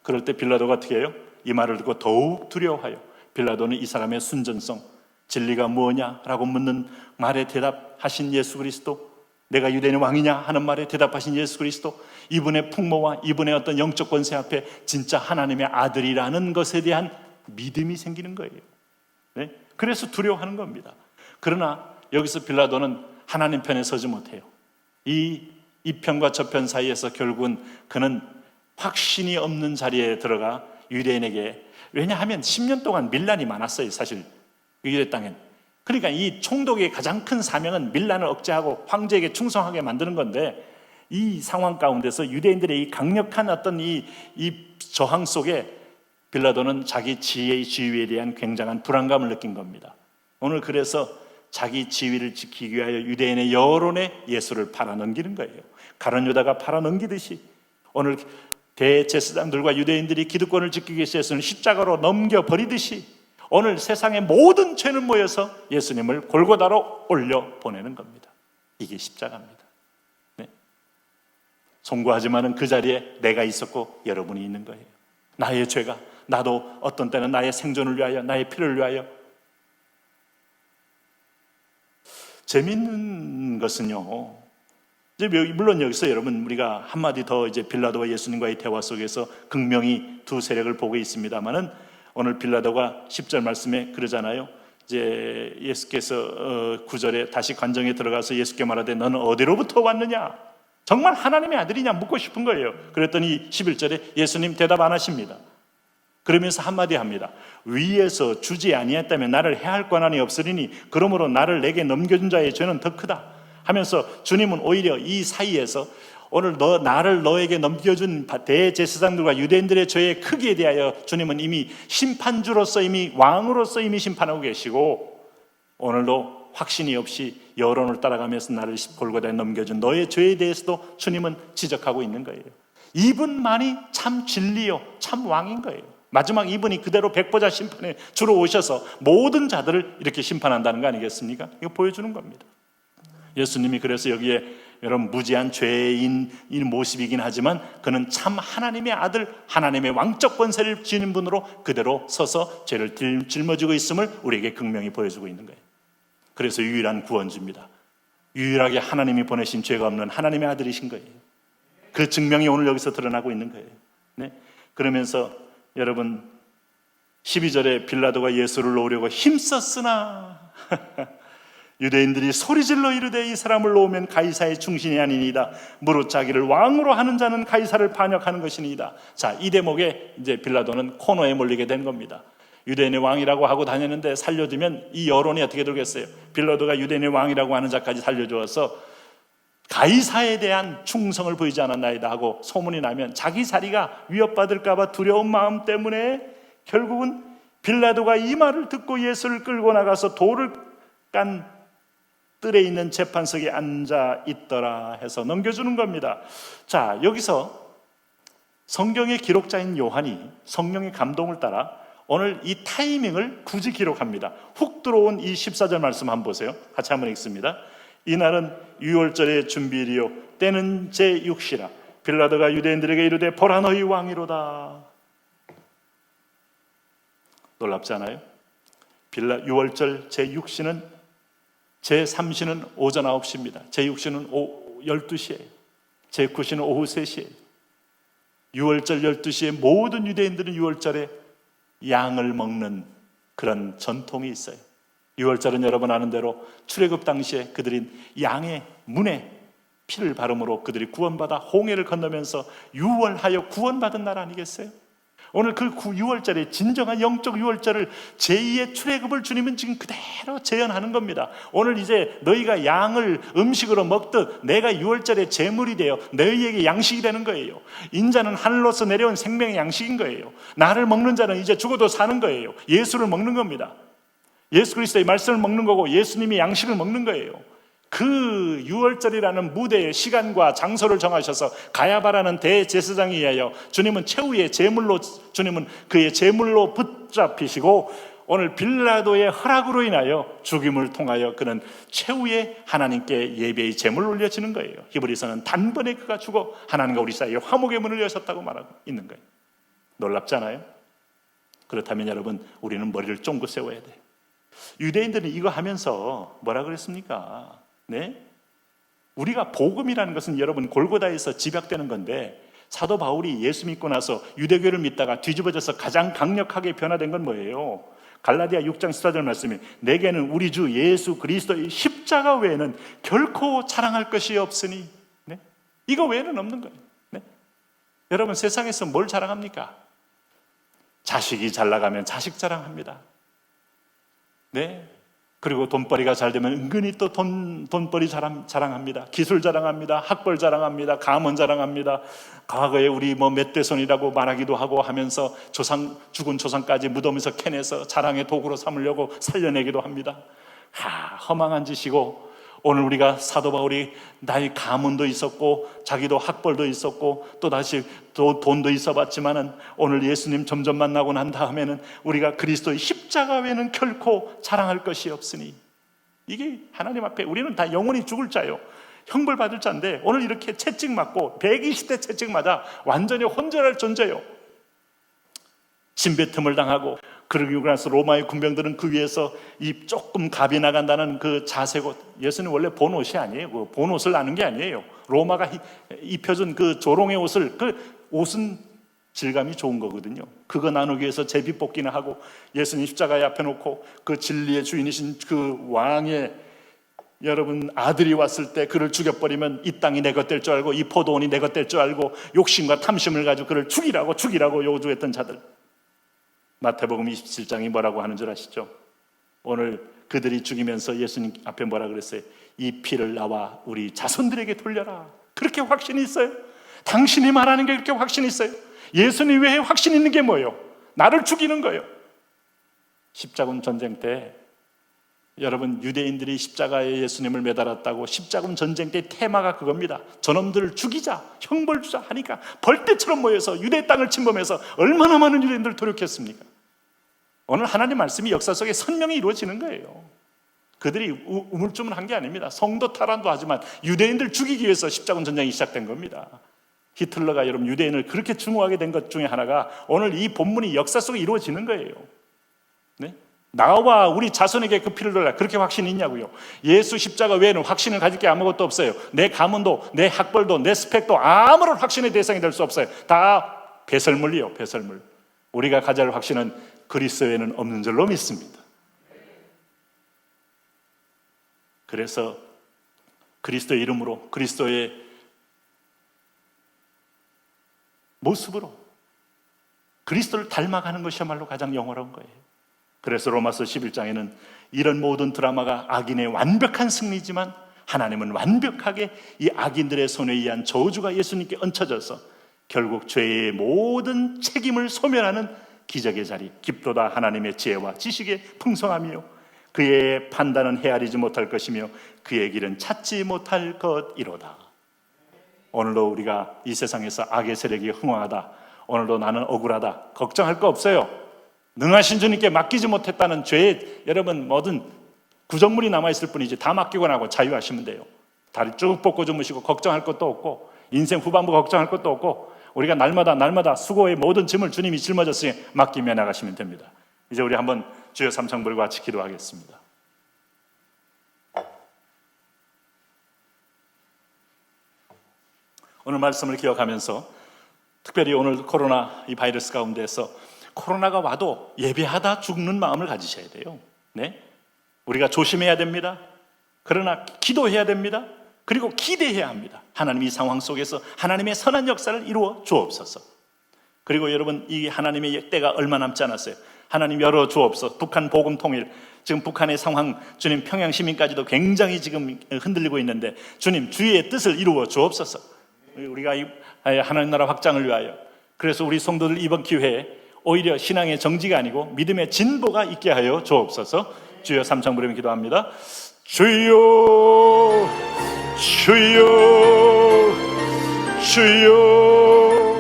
그럴 때 빌라도가 어떻게 해요? 이 말을 듣고 더욱 두려워하여 빌라도는 이 사람의 순전성, 진리가 무엇냐라고 묻는 말에 대답하신 예수 그리스도, 내가 유대인의 왕이냐 하는 말에 대답하신 예수 그리스도, 이분의 풍모와 이분의 어떤 영적 권세 앞에 진짜 하나님의 아들이라는 것에 대한 믿음이 생기는 거예요. 네? 그래서 두려워하는 겁니다. 그러나 여기서 빌라도는 하나님 편에 서지 못해요. 이 편과 저 편 사이에서 결국은 그는 확신이 없는 자리에 들어가 유대인에게, 왜냐하면 10년 동안 밀란이 많았어요, 사실 유대 땅엔. 그러니까 이 총독의 가장 큰 사명은 밀란을 억제하고 황제에게 충성하게 만드는 건데, 이 상황 가운데서 유대인들의 이 강력한 어떤 이 저항 속에 빌라도는 자기 지혜의 지위에 대한 굉장한 불안감을 느낀 겁니다. 오늘 그래서 자기 지위를 지키기 위하여 유대인의 여론에 예수를 팔아넘기는 거예요. 가룟 유다가 팔아넘기듯이 오늘 대제사장들과 유대인들이 기득권을 지키기 위해서 예수를 십자가로 넘겨버리듯이 오늘 세상의 모든 죄는 모여서 예수님을 골고다로 올려 보내는 겁니다. 이게 십자가입니다. 네. 송구하지만은 그 자리에 내가 있었고 여러분이 있는 거예요. 나의 죄가, 나도 어떤 때는 나의 생존을 위하여, 나의 피를 위하여. 재밌는 것은요, 이제 물론 여기서 여러분 우리가 한마디 더 이제 빌라도와 예수님과의 대화 속에서 극명히 두 세력을 보고 있습니다만은, 오늘 빌라도가 10절 말씀에 그러잖아요. 이제 예수께서 9절에 다시 관정에 들어가서 예수께 말하되 너는 어디로부터 왔느냐? 정말 하나님의 아들이냐 묻고 싶은 거예요. 그랬더니 11절에 예수님 대답 안 하십니다. 그러면서 한마디 합니다. 위에서 주지 아니했다면 나를 해할 권한이 없으리니 그러므로 나를 내게 넘겨준 자의 죄는 더 크다 하면서 주님은 오히려 이 사이에서 오늘 나를 너에게 넘겨준 대제사장들과 유대인들의 죄의 크기에 대하여 주님은 이미 심판주로서, 이미 왕으로서 이미 심판하고 계시고, 오늘도 확신이 없이 여론을 따라가면서 나를 골고다에 넘겨준 너의 죄에 대해서도 주님은 지적하고 있는 거예요. 이분만이 참 진리요 참 왕인 거예요. 마지막 이분이 그대로 백보자 심판에 주로 오셔서 모든 자들을 이렇게 심판한다는 거 아니겠습니까? 이거 보여주는 겁니다. 예수님이 그래서 여기에 여러분 무지한 죄인 모습이긴 하지만 그는 참 하나님의 아들, 하나님의 왕적 권세를 지닌 분으로 그대로 서서 죄를 짊어지고 있음을 우리에게 극명히 보여주고 있는 거예요. 그래서 유일한 구원주입니다. 유일하게 하나님이 보내신 죄가 없는 하나님의 아들이신 거예요. 그 증명이 오늘 여기서 드러나고 있는 거예요. 네? 그러면서 여러분 12절에 빌라도가 예수를 놓으려고 힘썼으나 유대인들이 소리질러 이르되 이 사람을 놓으면 가이사의 충신이 아니니이다. 무릇 자기를 왕으로 하는 자는 가이사를 반역하는 것이니이다. 자, 이 대목에 이제 빌라도는 코너에 몰리게 된 겁니다. 유대인의 왕이라고 하고 다녔는데 살려두면 이 여론이 어떻게 되겠어요? 빌라도가 유대인의 왕이라고 하는 자까지 살려주어서 가이사에 대한 충성을 보이지 않았나이다 하고 소문이 나면 자기 자리가 위협받을까 봐 두려운 마음 때문에 결국은 빌라도가 이 말을 듣고 예수를 끌고 나가서 돌을 깐 뜰에 있는 재판석에 앉아 있더라 해서 넘겨주는 겁니다. 자, 여기서 성경의 기록자인 요한이 성령의 감동을 따라 오늘 이 타이밍을 굳이 기록합니다. 훅 들어온 이 14절 말씀 한번 보세요. 같이 한번 읽습니다. 이날은 유월절의 준비일이요 때는 제6시라 빌라도가 유대인들에게 이르되 보라 너희 왕이로다. 놀랍지 않아요? 빌라 6월절 제6시는 제3시는 오전 9시입니다. 제6시는 12시예요. 제9시는 오후 3시예요. 6월절 12시에 모든 유대인들은 6월절에 양을 먹는 그런 전통이 있어요. 6월절은 여러분 아는 대로 출애굽 당시에 그들이 양의 문에 피를 바름으로 그들이 구원받아 홍해를 건너면서 유월하여 구원받은 날 아니겠어요? 오늘 그 6월절에 진정한 영적 6월절을 제2의 출애굽을 주님은 지금 그대로 재현하는 겁니다. 오늘 이제 너희가 양을 음식으로 먹듯 내가 6월절에 제물이 되어 너희에게 양식이 되는 거예요. 인자는 하늘로서 내려온 생명의 양식인 거예요. 나를 먹는 자는 이제 죽어도 사는 거예요. 예수를 먹는 겁니다. 예수 그리스도의 말씀을 먹는 거고 예수님이 양식을 먹는 거예요. 그 6월절이라는 무대의 시간과 장소를 정하셔서 가야바라는 대제사장에 의하여 주님은 최후의 제물로, 주님은 그의 제물로 붙잡히시고 오늘 빌라도의 허락으로 인하여 죽임을 통하여 그는 최후의 하나님께 예배의 제물을 올려지는 거예요. 히브리서는 단번에 그가 죽어 하나님과 우리 사이에 화목의 문을 여셨다고 말하고 있는 거예요. 놀랍잖아요. 그렇다면 여러분, 우리는 머리를 쫑긋 세워야 돼요. 유대인들은 이거 하면서 뭐라 그랬습니까? 네? 우리가 복음이라는 것은 여러분 골고다에서 집약되는 건데, 사도 바울이 예수 믿고 나서 유대교를 믿다가 뒤집어져서 가장 강력하게 변화된 건 뭐예요? 갈라디아 6장 14절 말씀이 내게는 우리 주 예수 그리스도의 십자가 외에는 결코 자랑할 것이 없으니, 네? 이거 외에는 없는 거예요. 네? 여러분, 세상에서 뭘 자랑합니까? 자식이 잘 나가면 자식 자랑합니다. 네. 그리고 돈벌이가 잘 되면 은근히 또 돈벌이 자랑합니다. 기술 자랑합니다. 학벌 자랑합니다. 가문 자랑합니다. 과거에 우리 몇 대손이라고 말하기도 하고 하면서 죽은 조상까지 무덤에서 캐내서 자랑의 도구로 삼으려고 살려내기도 합니다. 허망한 짓이고, 오늘 우리가 사도 바울이 나의 가문도 있었고 자기도 학벌도 있었고 또 다시 돈도 있어봤지만은 오늘 예수님 점점 만나고 난 다음에는 우리가 그리스도의 십자가 외에는 결코 자랑할 것이 없으니, 이게 하나님 앞에 우리는 다 영원히 죽을 자요, 형벌 받을 자인데 오늘 이렇게 채찍 맞고 120대 채찍 맞아 완전히 혼절할 존재요. 침뱉음을 당하고, 그러고 나서 로마의 군병들은 그 위에서 이 조금 갑이 나간다는 그 자색 옷, 예수는 원래 본 옷이 아니에요. 그 본 옷을 나는 게 아니에요. 로마가 입혀준 그 조롱의 옷을, 그 옷은 질감이 좋은 거거든요. 그거 나누기 위해서 제비 뽑기는 하고 예수님 십자가에 앞에 놓고 그 진리의 주인이신 그 왕의 여러분 아들이 왔을 때 그를 죽여버리면 이 땅이 내 것 될 줄 알고 이 포도원이 내 것 될 줄 알고 욕심과 탐심을 가지고 그를 죽이라고 요구했던 자들, 마태복음 27장이 뭐라고 하는 줄 아시죠? 오늘 그들이 죽이면서 예수님 앞에 뭐라 그랬어요? 이 피를 나와 우리 자손들에게 돌려라. 그렇게 확신이 있어요? 당신이 말하는 게 그렇게 확신이 있어요? 예수님 외에 확신 있는 게 뭐예요? 나를 죽이는 거예요. 십자군 전쟁 때 여러분, 유대인들이 십자가에 예수님을 매달았다고 십자군 전쟁 때 테마가 그겁니다. 저놈들을 죽이자, 형벌 주자 하니까 벌떼처럼 모여서 유대 땅을 침범해서 얼마나 많은 유대인들을 도륙했습니까? 오늘 하나님 말씀이 역사 속에 선명히 이루어지는 거예요. 그들이 우물쭈물한 게 아닙니다. 성도 탈환도 하지만 유대인들 죽이기 위해서 십자군 전쟁이 시작된 겁니다. 히틀러가 여러분 유대인을 그렇게 증오하게 된 것 중에 하나가 오늘 이 본문이 역사 속에 이루어지는 거예요. 네? 나와 우리 자손에게 그 피를 돌라, 그렇게 확신이 있냐고요? 예수 십자가 외에는 확신을 가질 게 아무것도 없어요. 내 가문도 내 학벌도 내 스펙도 아무런 확신의 대상이 될 수 없어요. 다 배설물이요, 배설물. 우리가 가져야 할 확신은 그리스도 외에는 없는 줄로 믿습니다. 그래서 그리스도의 이름으로, 그리스도의 모습으로 그리스도를 닮아가는 것이야말로 가장 영원한 거예요. 그래서 로마서 11장에는 이런 모든 드라마가 악인의 완벽한 승리지만 하나님은 완벽하게 이 악인들의 손에 의한 저주가 예수님께 얹혀져서 결국 죄의 모든 책임을 소멸하는 기적의 자리, 깊도다 하나님의 지혜와 지식의 풍성함이요 그의 판단은 헤아리지 못할 것이며 그의 길은 찾지 못할 것이로다. 오늘도 우리가 이 세상에서 악의 세력이 흥황하다, 오늘도 나는 억울하다, 걱정할 거 없어요. 능하신 주님께 맡기지 못했다는 죄에 여러분 모든 구정물이 남아있을 뿐이지 다 맡기고 나고 자유하시면 돼요. 다리 쭉 뻗고 주무시고 걱정할 것도 없고 인생 후반부 걱정할 것도 없고 우리가 날마다 수고의 모든 짐을 주님이 짊어졌으니 맡기며 나가시면 됩니다. 이제 우리 한번 주여 삼창불과 같이 기도하겠습니다. 오늘 말씀을 기억하면서 특별히 오늘 코로나 이 바이러스 가운데서 코로나가 와도 예배하다 죽는 마음을 가지셔야 돼요. 네? 우리가 조심해야 됩니다. 그러나 기도해야 됩니다. 그리고 기대해야 합니다. 하나님 이 상황 속에서 하나님의 선한 역사를 이루어 주옵소서. 그리고 여러분, 이 하나님의 때가 얼마 남지 않았어요. 하나님 열어 주옵소서. 북한 복음 통일, 지금 북한의 상황, 주님 평양 시민까지도 굉장히 지금 흔들리고 있는데 주님 주의 뜻을 이루어 주옵소서. 우리가 이 하나님 나라 확장을 위하여, 그래서 우리 성도들 이번 기회에 오히려 신앙의 정지가 아니고 믿음의 진보가 있게 하여 주옵소서. 주여 삼창 부르며 기도합니다. 주여 주여 주여.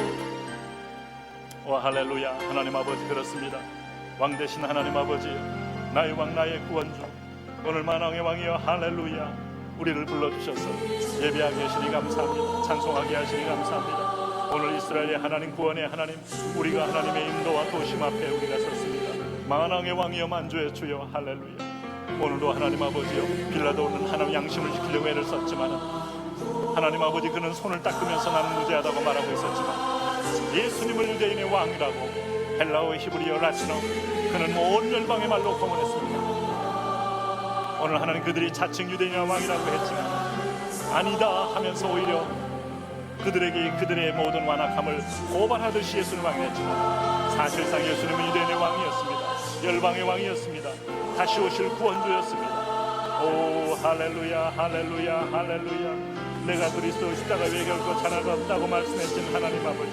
오 할렐루야. 하나님 아버지, 그렇습니다. 왕 되신 하나님 아버지, 나의 왕 나의 구원주, 오늘 만왕의 왕이여 할렐루야. 우리를 불러주셔서 예배하게 하시니 감사합니다. 찬송하게 하시니 감사합니다. 오늘 이스라엘의 하나님, 구원의 하나님, 우리가 하나님의 인도와 도심 앞에 우리가 섰습니다. 만왕의 왕이여 만주의 주여 할렐루야. 오늘도 하나님 아버지여, 빌라도는 하나님 양심을 지키려고 애를 썼지만 하나님 아버지, 그는 손을 닦으면서 나는 무죄하다고 말하고 있었지만 예수님을 유대인의 왕이라고 헬라어, 히브리어, 라틴어, 그는 온 열방의 말로 공언했습니다. 오늘 하나님, 그들이 자칭 유대인의 왕이라고 했지만 아니다 하면서 오히려 그들에게 그들의 모든 완악함을 고발하듯이 예수님을 왕이랬지만 사실상 예수님은 유대인의 왕이었습니다. 열방의 왕이었습니다. 다시 오실 구원주였습니다. 오 할렐루야 할렐루야 할렐루야. 내가 그리스도 십자가 외에 결코 자나가 없다고 말씀하신 하나님 아버지,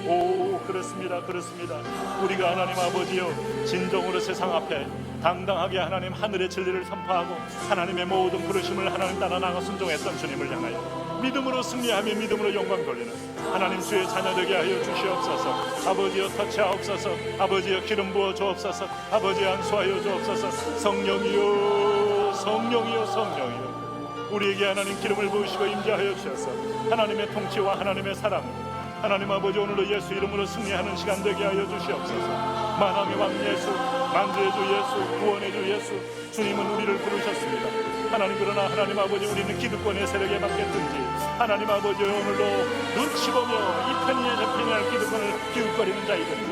오 그렇습니다. 그렇습니다. 우리가 하나님 아버지여 진정으로 세상 앞에 당당하게 하나님 하늘의 진리를 선포하고 하나님의 모든 부르심을 하나님 따라 나가 순종했던 주님을 향하여 믿음으로 승리하며 믿음으로 영광 돌리는 하나님 주의 자녀 되게 하여 주시옵소서. 아버지여 터치하옵소서. 아버지여 기름 부어 주옵소서. 아버지여 안수하여 주옵소서. 성령이여 성령이여 성령이여, 우리에게 하나님 기름을 부으시고 임재하여 주셔서 하나님의 통치와 하나님의 사랑, 하나님 아버지, 오늘도 예수 이름으로 승리하는 시간 되게 하여 주시옵소서. 만왕의 왕 예수, 만주의 주 예수, 구원의 주 예수, 주님은 우리를 부르셨습니다. 하나님, 그러나 하나님 아버지, 우리는 기득권의 세력에 맡겼든지 하나님 아버지, 오늘도 눈치 보며 이 편이냐 저 편이냐 기득권을 기웃거리는 자이든지,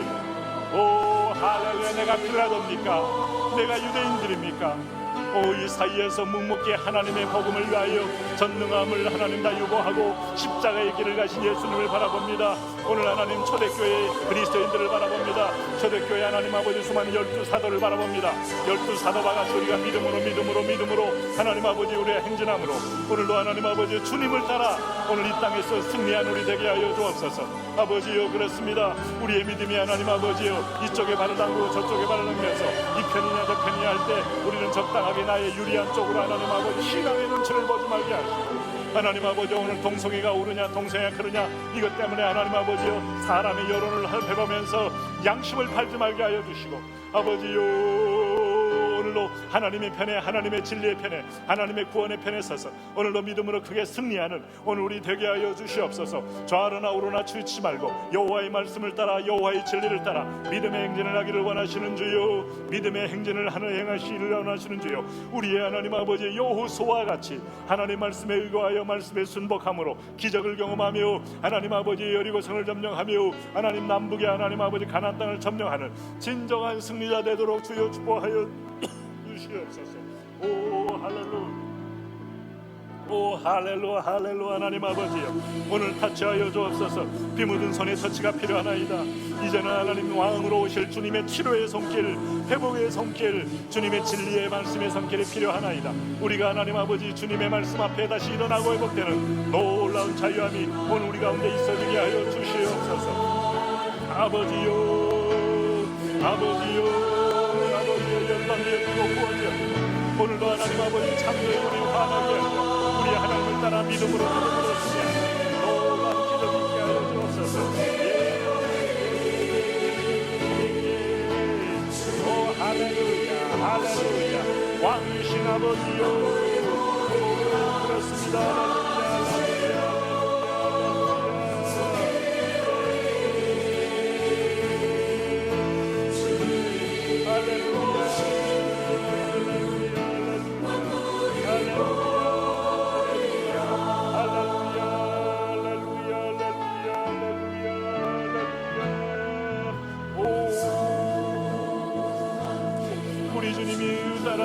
오 할렐루야. 내가 빌라도입니까? 내가 유대인들입니까? 이 사이에서 묵묵히 하나님의 복음을 위하여 전능함을 하나님 다 유보하고 십자가의 길을 가신 예수님을 바라봅니다. 오늘 하나님 초대교회 그리스도인들을 바라봅니다. 초대교회 하나님 아버지 수많은 12사도를 바라봅니다. 12사도와 같이 우리가 믿음으로 하나님 아버지 우리의 행진함으로 오늘도 하나님 아버지 주님을 따라 오늘 이 땅에서 승리한 우리 되게 하여 주옵소서. 아버지요, 그렇습니다. 우리의 믿음이 하나님 아버지요, 이쪽에 발을 담그고 저쪽에 발을 넘겨서 이 편이냐 저 편이냐 할 때 우리는 적당하게 나의 유리한 쪽으로 하나님 아버지 신앙의 눈치를 보지 말게 하시고, 하나님 아버지 오늘 동성애가 오르냐 동성애가 그러냐 이것 때문에 하나님 아버지요 사람의 여론을 해보면서 양심을 팔지 말게 하여 주시고, 아버지요 오늘도 하나님의 편에, 하나님의 진리의 편에, 하나님의 구원의 편에 서서 오늘도 믿음으로 크게 승리하는 오늘 우리 되게 하여 주시옵소서. 좌로나 우로나 치우치지 말고 여호와의 말씀을 따라 여호와의 진리를 따라 믿음의 행진을 하기를 원하시는 주요, 믿음의 행진을 행하시기를 원하시는 주요, 우리의 하나님 아버지 여호수아와 같이 하나님 말씀에 의거하여 말씀에 순복함으로 기적을 경험하며 하나님 아버지 여리고성을 점령하며 하나님 남북의 하나님 아버지 가나안 땅을 점령하는 진정한 승리자 되도록 주여 축복하여 주시옵소서. 오 할렐루야, 오 할렐루야 할렐루야. 하나님 아버지여 오늘 터치하여 주옵소서. 피 묻은 손의 터치가 필요하나이다. 이제는 하나님 왕으로 오실 주님의 치료의 손길, 회복의 손길, 주님의 진리의 말씀의 손길이 필요하나이다. 우리가 하나님 아버지 주님의 말씀 앞에 다시 일어나고 회복되는 놀라운 자유함이 오늘 우리 가운데 있어지게 하여 주시옵소서. 아버지요 아버지요 열방의 구원이여, 오늘도 하나님 아버지 창조의 우리 환하게 하여 우리 하나님을 따라 믿음으로 승리하는 놀라운 기적이 있게 하여 주옵소서. 오 할렐루야 할렐루야. 왕이신 아버지여 그렇습니다. 할렐루야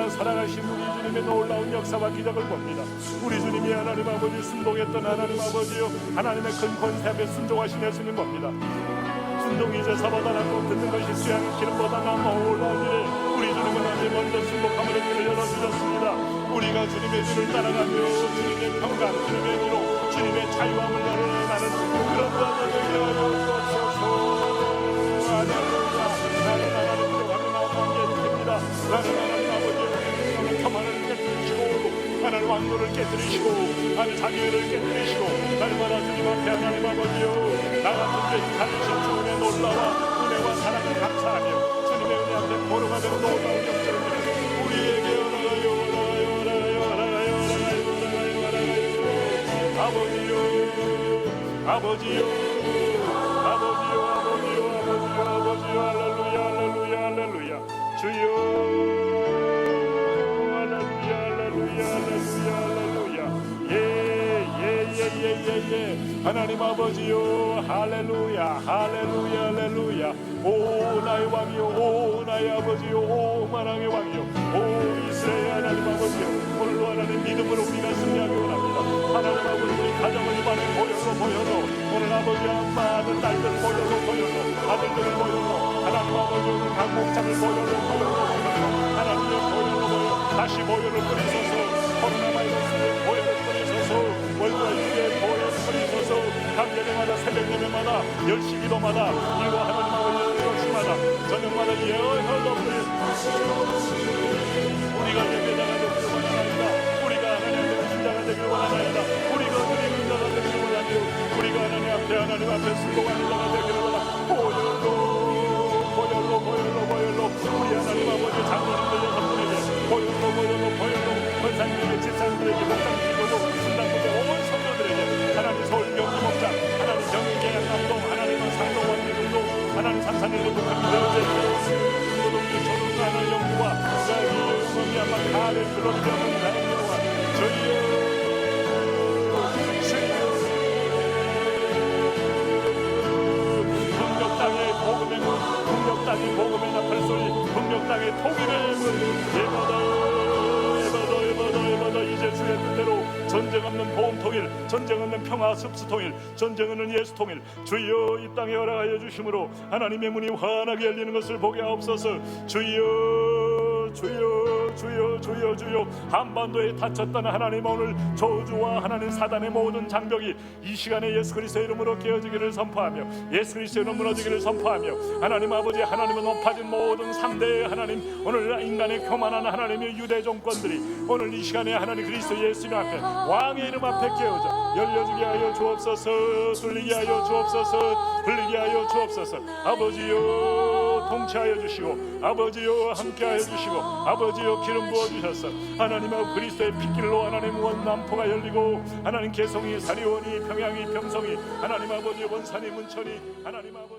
하나님께서 살아가신 우리 주님의 놀라운 역사와 기적을 봅니다. 우리 주님이 하나님 아버지 순복했던 하나님 아버지요, 하나님의 큰 권세 앞에 순종하신 예수님 봅니다. 순종이 제사보다 낫고 듣는 것이 수양의 기름보다 놀라운 일에 우리 주님은 언제 먼저 순복함으로 길을 열어주셨습니다. 우리가 주님의 길을 따라가며 주님의 평강, 주님의 위로, 주님의 자유함을 나는 그런 자들을 되어 주옵소서. 할렐루야. 나는 하나님 들어가며 나오는 게 됩니다. 나는 하나님 아버지의 평안을 깨뜨리시고 하나님 왕도를 깨뜨리시고 하나님 자기를 깨뜨리시고 날마다 주님 앞에 하나님 아버지요, 나 같은 죄인 살리신 주님의 놀라와 은혜와 사랑을 감사하며 주님의 은혜 앞에 보루가 되는 놀라운 역사를 우리에게 아버지요, 아버지요, 아버지요, 아버지요, 아버지요, 아버지요, 할렐루야, 할렐루야, 할렐루야, 주여, 할렐루야, 할렐루야, 할렐루야, 할렐루야, 예, 하나님 아버지요, 할렐루야, 할렐루야, 할렐루야, 오 나의 왕이요, 오 나의 아버지요, 오 만왕의 왕이요, 오 이스라엘 하나님 아버지요, 오늘도 하나님 믿음으로 우리가 승리하기 원합니다. 하나님 아버지 우리 가정을 이번에 보여줘 오늘 아버지와 많은 딸들 보여줘 아들들을 보여줘 하나님 아버지 오늘 각 목장을 보여줘 하나님의 보여줘 다시 보여를 뿌리소서. 코로나 바이러스의 보여를 뿌리소서. 월드와 유괴의 보여를 뿌리소서. 각 예배마다 새벽 예배마다 10시 기도마다 일과 하나님 아버지 열심마다 저녁마다 예언을 뿌리소서. 우리가 예배자가 되기를 원하나이다. 우리가 하나님의 신자가 되기를 원하나이다. 우리가 주님의 자가 되기를 원하나요. 우리가 하나님 앞에 순종하는 자가 되기를 원하나이다. 보혈로 우리 하나님 아버지 장로님들 6분에게 보혈로 권사님에게 집사님들에게 목장님들에게 순장국의 온 성도들에게 하나님 서울 경기 목장 하나님 경기 계약 감동 하나님은 상동 왕리들도 하나님 산산일도 독합니다. 중고등부 초등하는 연구와 여기 아마 가를 불러주려는 나영과 저희의 북녘 땅의 복음의 문, 북녘 땅의 복음의 나팔 소리, 북녘 땅의 통일의 문, 예바다 이제 주의 뜻대로 전쟁 없는 보험 통일, 전쟁 없는 평화 습수 통일, 전쟁 없는 예수 통일, 주여 이 땅에 허락하여 주심으로 하나님의 문이 환하게 열리는 것을 보게 하옵소서. 주여 한반도에 닫혔던 하나님 오늘 저주와 하나님 사단의 모든 장벽이 이 시간에 예수 그리스도의 이름으로 깨어지기를 선포하며 예수 그리스도의 이름으로 무너지기를 선포하며 하나님 아버지 하나님은 높아진 모든 상대의 하나님 오늘 인간의 교만한 하나님의 유대 정권들이 오늘 이 시간에 하나님 그리스도 예수님 앞에 왕의 이름 앞에 깨어져 열려주게 하여 주옵소서. 뚫리게 하여 주옵소서. 불리게 하여 주옵소서. 아버지여 통치하여 주시고 아버지여 함께하여 주시고 아버지여 기름 부어주셔서 하나님의 그리스도의 핏길로 하나님 원남포가 열리고 하나님 개성이 사리원이 평양이 병성이 하나님 아버지 원산이 문천이 하나님 아버지